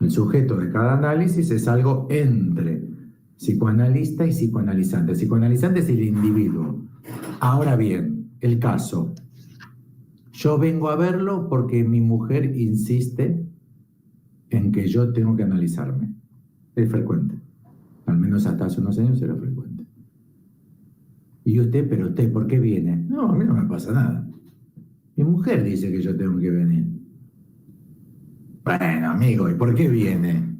El sujeto de cada análisis es algo entre psicoanalista y psicoanalizante. El psicoanalizante es el individuo. Ahora bien, el caso. Yo vengo a verlo porque mi mujer insiste en que yo tengo que analizarme. Es frecuente. Al menos hasta hace unos años era frecuente. Y usted, pero usted, ¿por qué viene? No, a mí no me pasa nada. Mi mujer dice que yo tengo que venir. Bueno, amigo, ¿y por qué viene?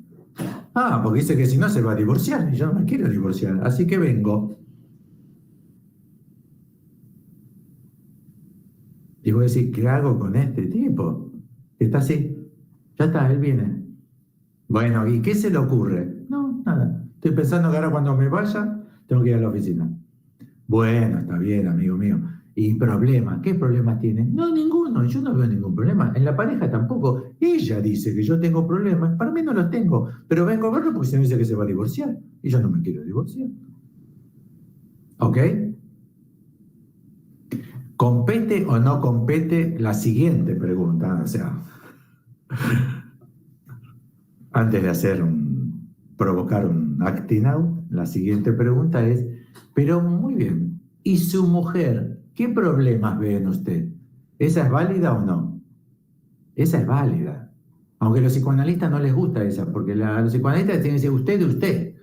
Ah, porque dice que si no se va a divorciar, y yo no me quiero divorciar, así que vengo. Y voy a decir, ¿qué hago con este tipo? Está así, ya está, él viene. Bueno, ¿y qué se le ocurre? No, nada. Estoy pensando que ahora cuando me vaya, tengo que ir a la oficina. Bueno, está bien, amigo mío. ¿Y problemas? ¿Qué problemas tiene? No, ninguno. Yo no veo ningún problema. En la pareja tampoco. Ella dice que yo tengo problemas. Para mí no los tengo. Pero vengo a verlo porque se me dice que se va a divorciar. Y yo no me quiero divorciar. ¿Ok? ¿Compete o no compete la siguiente pregunta? O sea, antes de provocar un acting out, la siguiente pregunta es, pero muy bien, ¿y su mujer? ¿Qué problemas ve en usted? ¿Esa es válida o no? Esa es válida. Aunque a los psicoanalistas no les gusta esa, porque los psicoanalistas tienen que decir usted de usted.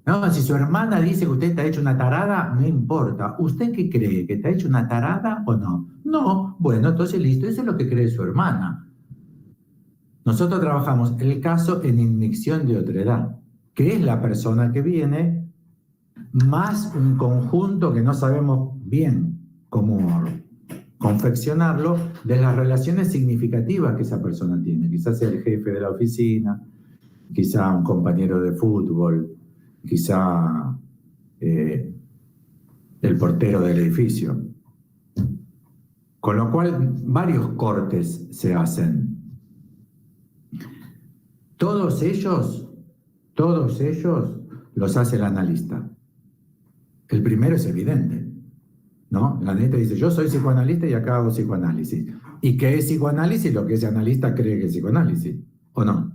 No, si su hermana dice que usted está hecho una tarada, no importa. ¿Usted qué cree? ¿Que está hecho una tarada o no? No. Bueno, entonces listo, eso es lo que cree su hermana. Nosotros trabajamos el caso en inmixción de otredad, que es la persona que viene más un conjunto que no sabemos bien cómo confeccionarlo, de las relaciones significativas que esa persona tiene. Quizás sea el jefe de la oficina, quizá un compañero de fútbol, quizá el portero del edificio. Con lo cual, varios cortes se hacen. Todos ellos los hace el analista. El primero es evidente, ¿no? El analista dice, yo soy psicoanalista y acá hago psicoanálisis. ¿Y qué es psicoanálisis? Lo que ese analista cree que es psicoanálisis, ¿o no?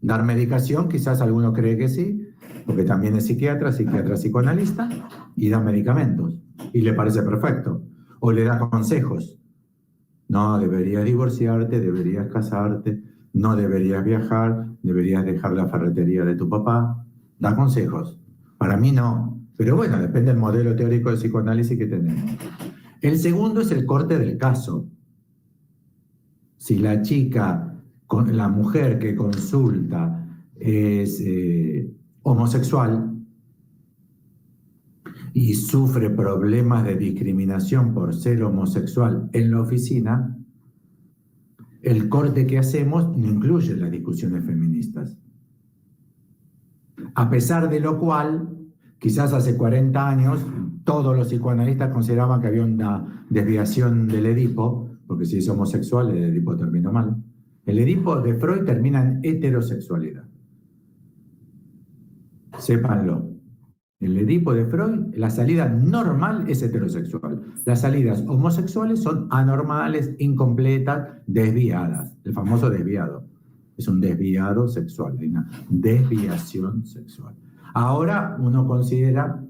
Dar medicación, quizás alguno cree que sí, porque también es psiquiatra psicoanalista, y da medicamentos, y le parece perfecto. O le da consejos. No, deberías divorciarte, deberías casarte, no deberías viajar, deberías dejar la ferretería de tu papá. Da consejos. Para mí no. Pero bueno, depende del modelo teórico de psicoanálisis que tenemos. El segundo es el corte del caso. Si la chica, la mujer que consulta es homosexual, y sufre problemas de discriminación por ser homosexual en la oficina, el corte que hacemos no incluye las discusiones feministas. A pesar de lo cual, quizás hace 40 años, todos los psicoanalistas consideraban que había una desviación del Edipo, porque si es homosexual, el Edipo terminó mal. El Edipo de Freud termina en heterosexualidad. Sépanlo. El Edipo de Freud, la salida normal es heterosexual. Las salidas homosexuales son anormales, incompletas, desviadas. El famoso desviado. Es un desviado sexual, hay una desviación sexual. Ahora uno considera,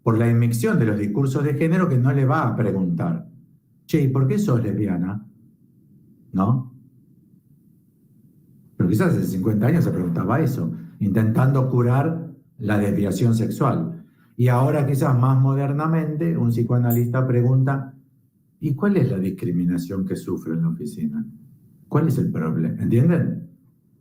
por la inmixción de los discursos de género, que no le va a preguntar, che, ¿y por qué sos lesbiana? ¿No? Pero quizás hace 50 años se preguntaba eso, intentando curar la desviación sexual. Y ahora quizás más modernamente un psicoanalista pregunta, ¿y cuál es la discriminación que sufre en la oficina? ¿Cuál es el problema? ¿Entienden?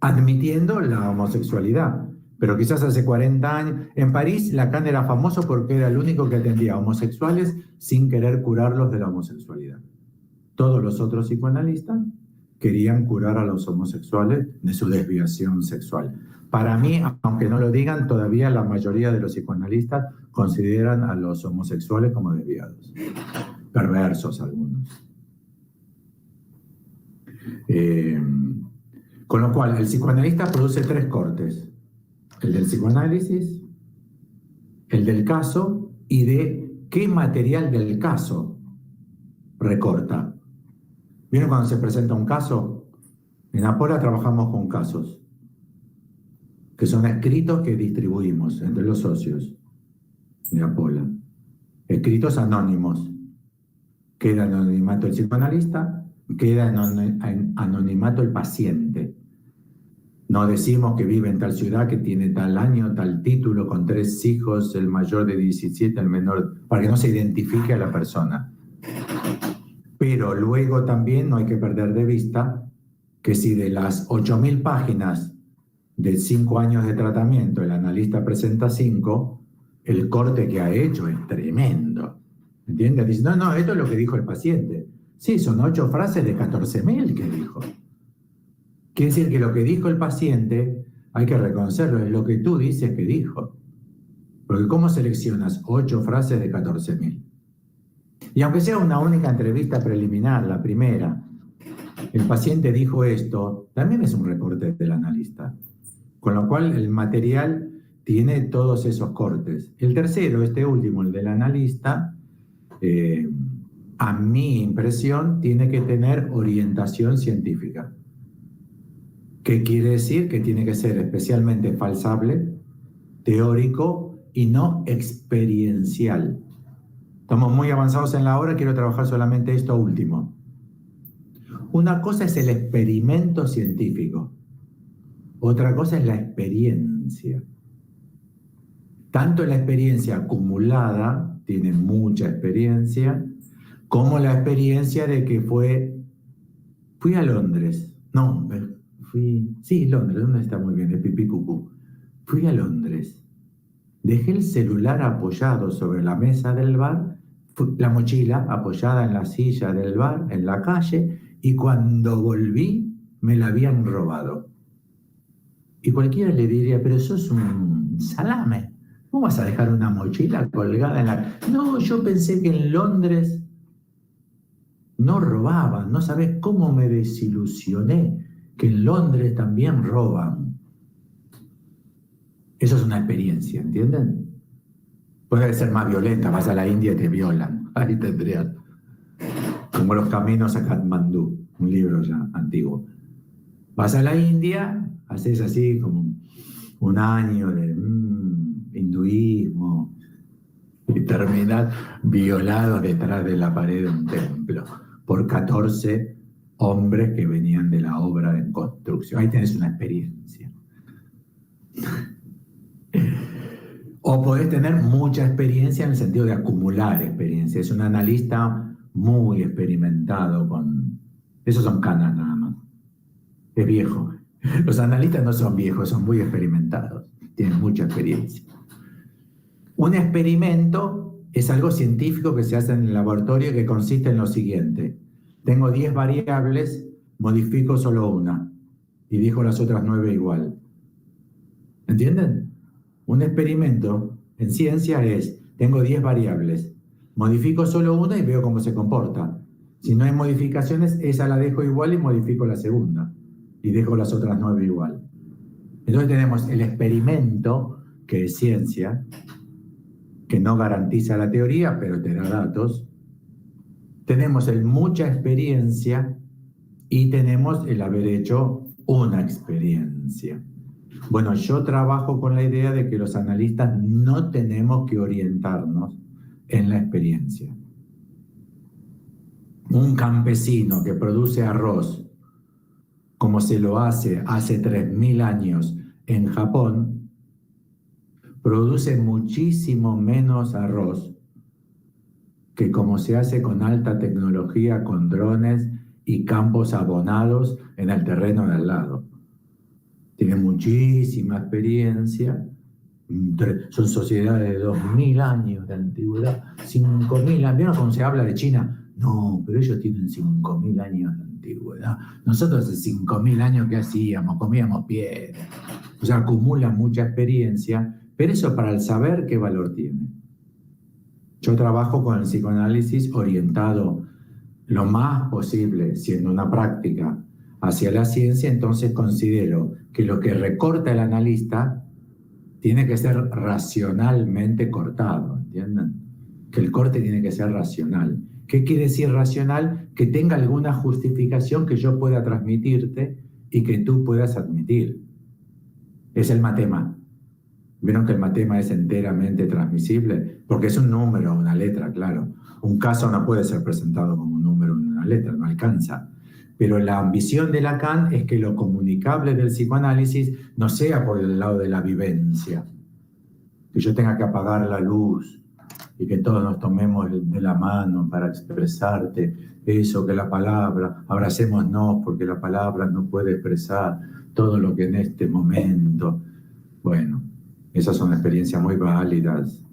Admitiendo la homosexualidad. Pero quizás hace 40 años, en París Lacan era famoso porque era el único que atendía a homosexuales sin querer curarlos de la homosexualidad. Todos los otros psicoanalistas querían curar a los homosexuales de su desviación sexual. Para mí, aunque no lo digan, todavía la mayoría de los psicoanalistas consideran a los homosexuales como desviados. Perversos algunos. Con lo cual, el psicoanalista produce 3 cortes. El del psicoanálisis, el del caso y de qué material del caso recorta. ¿Vieron cuando se presenta un caso? En Apola trabajamos con casos, que son escritos que distribuimos entre los socios de Apola. Escritos anónimos. Queda en anonimato el psicoanalista, queda en anonimato el paciente. No decimos que vive en tal ciudad, que tiene tal año, tal título, con 3 hijos, el mayor de 17, el menor, para que no se identifique a la persona. Pero luego también no hay que perder de vista que si de las 8.000 páginas de 5 años de tratamiento el analista presenta 5, el corte que ha hecho es tremendo. ¿Entiendes? Dice, no, esto es lo que dijo el paciente. Sí, son 8 frases de 14.000 que dijo. Quiere decir que lo que dijo el paciente hay que reconocerlo, es lo que tú dices que dijo. Porque ¿cómo seleccionas 8 frases de 14.000? Y aunque sea una única entrevista preliminar, la primera, el paciente dijo esto, también es un recorte del analista. Con lo cual el material tiene todos esos cortes. El tercero, este último, el del analista, a mi impresión, tiene que tener orientación científica. ¿Qué quiere decir? Que tiene que ser especialmente falsable, teórico y no experiencial. Estamos muy avanzados en la hora, quiero trabajar solamente esto último. Una cosa es el experimento científico, otra cosa es la experiencia. Tanto la experiencia acumulada, tiene mucha experiencia, como la experiencia de que fui a Londres. No, sí, Londres, ¿dónde está muy bien? De pipí cucú. Fui a Londres. Dejé el celular apoyado sobre la mesa del bar, la mochila apoyada en la silla del bar, en la calle, y cuando volví me la habían robado. Y cualquiera le diría, pero sos un salame. ¿Cómo vas a dejar una mochila colgada en la...? No, yo pensé que en Londres no robaban. No sabés cómo me desilusioné que en Londres también roban. Eso es una experiencia, ¿entienden? Puede ser más violenta, vas a la India y te violan. Ahí tendrías. Como Los Caminos a Katmandú, un libro ya antiguo. Vas a la India, haces así como un año de hinduismo y terminás violado detrás de la pared de un templo por 14 hombres que venían de la obra de construcción. Ahí tenés una experiencia. O podés tener mucha experiencia en el sentido de acumular experiencia. Es un analista muy experimentado con... Esos son canas nada más. Es viejo. Los analistas no son viejos, son muy experimentados. Tienen mucha experiencia. Un experimento es algo científico que se hace en el laboratorio que consiste en lo siguiente. Tengo 10 variables, modifico solo una y dejo las otras 9 igual. ¿Entienden? Un experimento en ciencia es, tengo 10 variables, modifico solo una y veo cómo se comporta. Si no hay modificaciones, esa la dejo igual y modifico la segunda. Y dejo las otras 9 igual. Entonces tenemos el experimento, que es ciencia, que no garantiza la teoría, pero te da datos. Tenemos el mucha experiencia y tenemos el haber hecho una experiencia. Bueno, yo trabajo con la idea de que los analistas no tenemos que orientarnos en la experiencia. Un campesino que produce arroz, como se lo hace 3.000 años en Japón, produce muchísimo menos arroz que como se hace con alta tecnología, con drones y campos abonados en el terreno de al lado. Tiene muchísima experiencia, son sociedades de 2.000 años de antigüedad, 5.000 años. ¿Vieron cómo se habla de China? No, pero ellos tienen 5.000 años de antigüedad. Nosotros hace 5.000 años, ¿qué hacíamos? Comíamos piedra. O sea, acumulan mucha experiencia, pero eso para el saber, ¿qué valor tiene? Yo trabajo con el psicoanálisis orientado lo más posible, siendo una práctica, hacia la ciencia. Entonces considero que lo que recorta el analista tiene que ser racionalmente cortado, ¿entienden? Que el corte tiene que ser racional. ¿Qué quiere decir racional? Que tenga alguna justificación que yo pueda transmitirte y que tú puedas admitir. Es el matema. ¿Vieron que el matema es enteramente transmisible? Porque es un número, una letra, claro. Un caso no puede ser presentado como un número, una letra, no alcanza. Pero la ambición de Lacan es que lo comunicable del psicoanálisis no sea por el lado de la vivencia, que yo tenga que apagar la luz y que todos nos tomemos de la mano para expresarte eso, que la palabra, abracémonos porque la palabra no puede expresar todo lo que en este momento. Bueno, esas son experiencias muy válidas,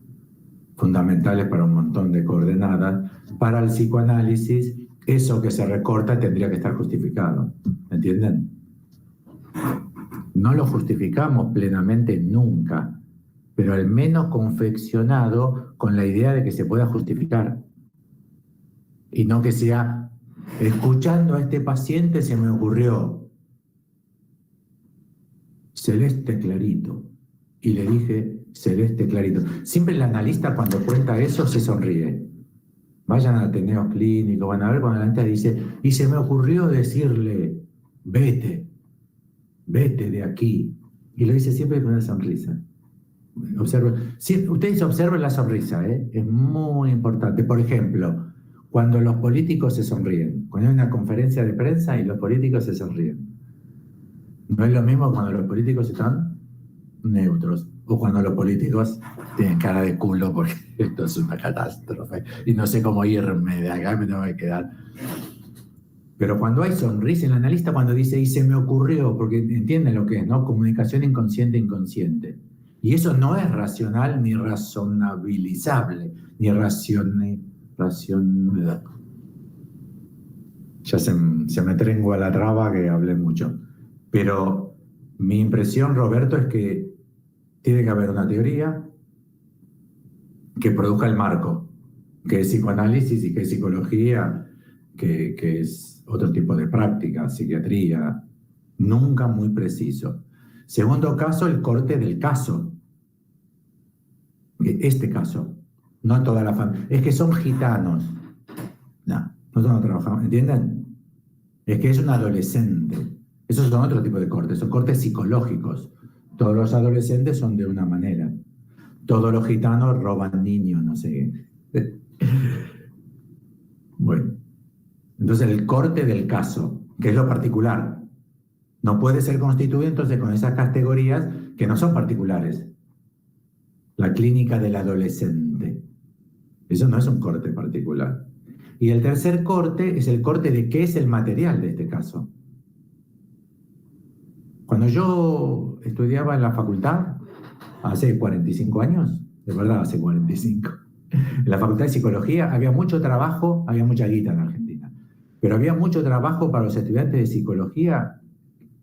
fundamentales para un montón de coordenadas. Para el psicoanálisis, eso que se recorta tendría que estar justificado, ¿entienden? No lo justificamos plenamente nunca, pero al menos confeccionado con la idea de que se pueda justificar. Y no que sea, escuchando a este paciente se me ocurrió celeste clarito. Y le dije, celeste clarito. Siempre el analista cuando cuenta eso se sonríe. Vayan a Ateneos Clínicos, van a ver cuando el analista dice, y se me ocurrió decirle, vete de aquí. Y lo dice siempre con una sonrisa. Ustedes observen la sonrisa, es muy importante. Por ejemplo, cuando los políticos se sonríen, cuando hay una conferencia de prensa y los políticos se sonríen. No es lo mismo cuando los políticos están neutros o cuando los políticos tienen cara de culo porque esto es una catástrofe y no sé cómo irme de acá, me tengo que quedar. Pero cuando hay sonrisa, el analista cuando dice, y se me ocurrió, porque entienden lo que es, ¿no? Comunicación inconsciente-inconsciente. Y eso no es racional ni razonabilizable, ni racional. Ya se me trengua la traba que hablé mucho. Pero mi impresión, Roberto, es que tiene que haber una teoría que produzca el marco, que es psicoanálisis y que es psicología, que es otro tipo de práctica, psiquiatría, nunca muy preciso. Segundo caso, el corte del caso. Este caso, no toda la familia. Es que son gitanos. No, nosotros no trabajamos, ¿entienden? Es que es un adolescente. Esos son otro tipo de cortes, son cortes psicológicos. Todos los adolescentes son de una manera. Todos los gitanos roban niños, no sé qué. Bueno, entonces el corte del caso, que es lo particular, no puede ser constituido entonces con esas categorías que no son particulares. La clínica del adolescente. Eso no es un corte particular. Y el tercer corte es el corte de qué es el material de este caso. Cuando yo estudiaba en la facultad, hace 45 años, de verdad hace 45, En la Facultad de Psicología había mucho trabajo, había mucha guita en Argentina, pero había mucho trabajo para los estudiantes de psicología.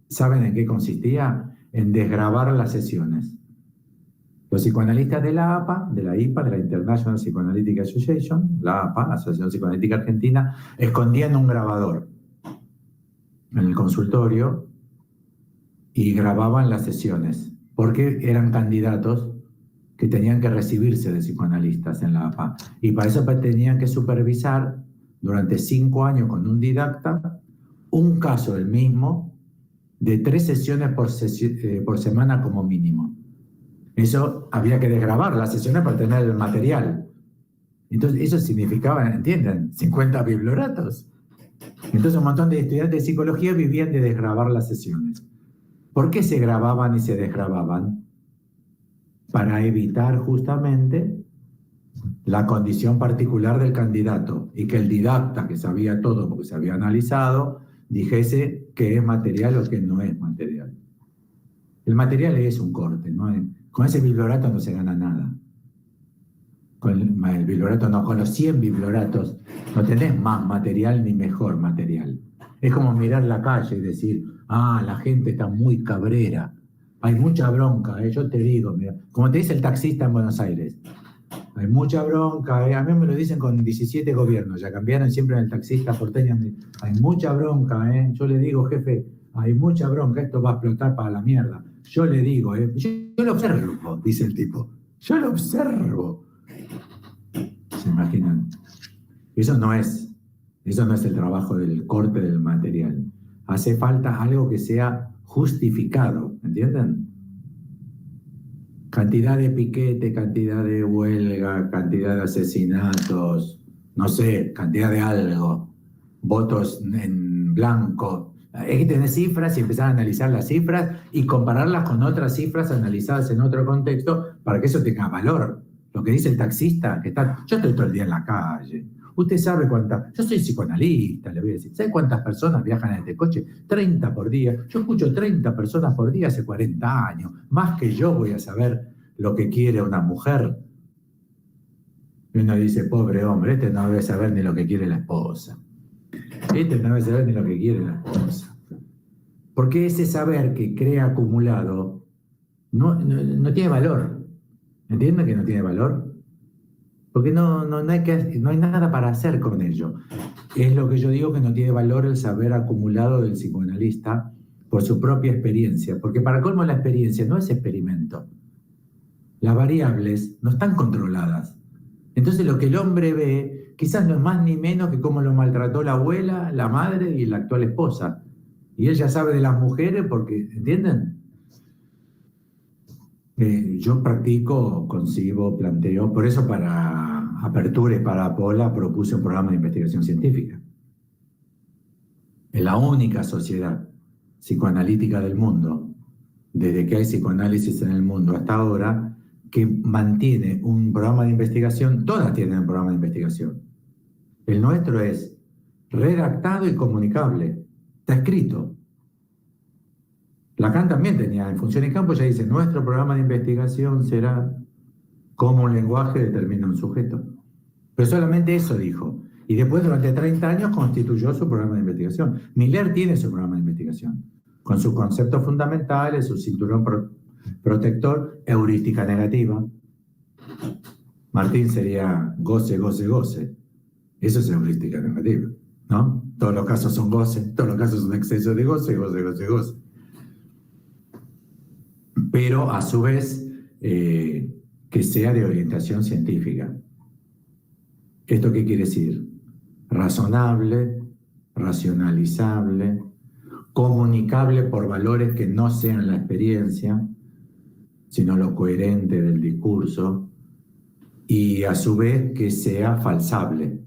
¿Saben en qué consistía? En desgravar las sesiones. Los psicoanalistas de la APA, de la IPA, de la International Psychoanalytic Association, la APA, la Asociación Psicoanalítica Argentina, escondían un grabador en el consultorio y grababan las sesiones, porque eran candidatos que tenían que recibirse de psicoanalistas en la APA. Y para eso tenían que supervisar durante 5 años con un didacta un caso del mismo de 3 sesiones por semana como mínimo. Eso había que desgrabar las sesiones para tener el material. Entonces, eso significaba, ¿entienden? 50 biblioratos. Entonces, un montón de estudiantes de psicología vivían de desgrabar las sesiones. ¿Por qué se grababan y se desgrababan? Para evitar justamente la condición particular del candidato y que el didacta, que sabía todo porque se había analizado, dijese que es material o que no es material. El material es un corte, ¿no? Con ese bibliorato no se gana nada. Con el bibliorato no, con los 100 biblioratos no tenés más material ni mejor material. Es como mirar la calle y decir, la gente está muy cabrera, hay mucha bronca, yo te digo, mira, como te dice el taxista en Buenos Aires, hay mucha bronca, a mí me lo dicen con 17 gobiernos, ya cambiaron siempre en el taxista porteño, hay mucha bronca, yo le digo, jefe, hay mucha bronca, esto va a explotar para la mierda. Yo le digo, yo lo observo, dice el tipo, yo lo observo. ¿Se imaginan? Eso no es el trabajo del corte del material. Hace falta algo que sea justificado, ¿entienden? Cantidad de piquete, cantidad de huelga, cantidad de asesinatos, no sé, cantidad de algo, votos en blanco. Hay que tener cifras y empezar a analizar las cifras y compararlas con otras cifras analizadas en otro contexto para que eso tenga valor. Lo que dice el taxista, yo estoy todo el día en la calle. Usted sabe yo soy psicoanalista, le voy a decir. ¿Sabe cuántas personas viajan en este coche? 30 por día. Yo escucho 30 personas por día hace 40 años. Más que yo voy a saber lo que quiere una mujer. Y uno dice, pobre hombre, este no debe saber ni lo que quiere la esposa. Este no debe saber ni lo que quiere la esposa. Porque ese saber que crea acumulado no tiene valor. ¿Entienden que no tiene valor? Porque no hay nada para hacer con ello. Es lo que yo digo, que no tiene valor el saber acumulado del psicoanalista por su propia experiencia. Porque para colmo la experiencia no es experimento. Las variables no están controladas. Entonces lo que el hombre ve quizás no es más ni menos que cómo lo maltrató la abuela, la madre y la actual esposa. Y él ya sabe de las mujeres porque, ¿entienden? Yo practico, concibo, planteo, por eso para Apertura y para Apola propuse un programa de investigación científica. Es la única sociedad psicoanalítica del mundo, desde que hay psicoanálisis en el mundo hasta ahora, que mantiene un programa de investigación. Todas tienen un programa de investigación. El nuestro es redactado y comunicable, está escrito. Lacan también tenía, en Función y Campo, ya dice, nuestro programa de investigación será cómo un lenguaje determina un sujeto. Pero solamente eso dijo. Y después, durante 30 años, constituyó su programa de investigación. Miller tiene su programa de investigación, con sus conceptos fundamentales, su cinturón protector, heurística negativa. Martín sería goce, goce, goce. Eso es heurística negativa, ¿no? Todos los casos son goce, todos los casos son exceso de goce, goce, goce, goce. Pero a su vez que sea de orientación científica. ¿Esto qué quiere decir? Razonable, racionalizable, comunicable por valores que no sean la experiencia, sino lo coherente del discurso, y a su vez que sea falsable.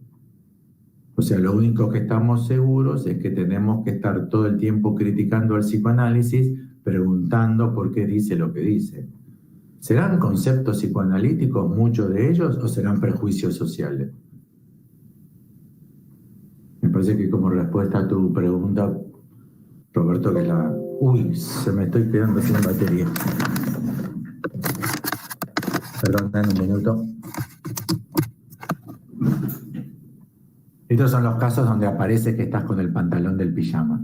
O sea, lo único que estamos seguros es que tenemos que estar todo el tiempo criticando al psicoanálisis, preguntando por qué dice lo que dice. ¿Serán conceptos psicoanalíticos muchos de ellos o serán prejuicios sociales? Me parece que como respuesta a tu pregunta, Roberto, que Uy, se me estoy quedando sin batería. Perdón, en un minuto. Estos son los casos donde aparece que estás con el pantalón del pijama.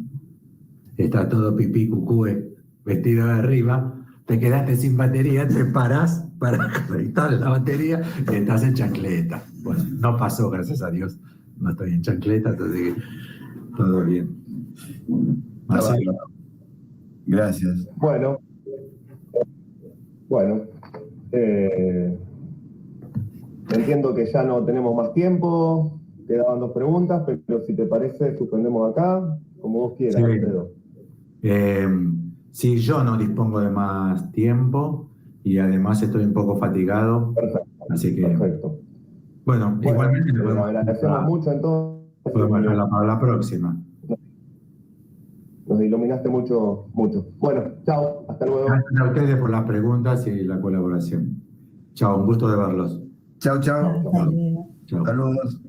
Está todo pipí, cucúe, vestido de arriba, te quedaste sin batería, te parás para conectar la batería y estás en chancleta. Bueno, no pasó, gracias a Dios. No estoy en chancleta, entonces todo bien. Así, Gracias. Bueno, entiendo que ya no tenemos más tiempo, quedaban 2 preguntas, pero si te parece, suspendemos acá, como vos quieras, sí. Alfredo. Sí, yo no dispongo de más tiempo y además estoy un poco fatigado. Perfecto. Así que, Perfecto. bueno, igualmente agradecemos mucho entonces. podemos dejarla para la próxima. Nos iluminaste mucho, mucho. Bueno, chao, hasta luego. Gracias a ustedes por las preguntas y la colaboración. Chao, un gusto de verlos. Chao, chao. Hasta luego. Chao. Saludos.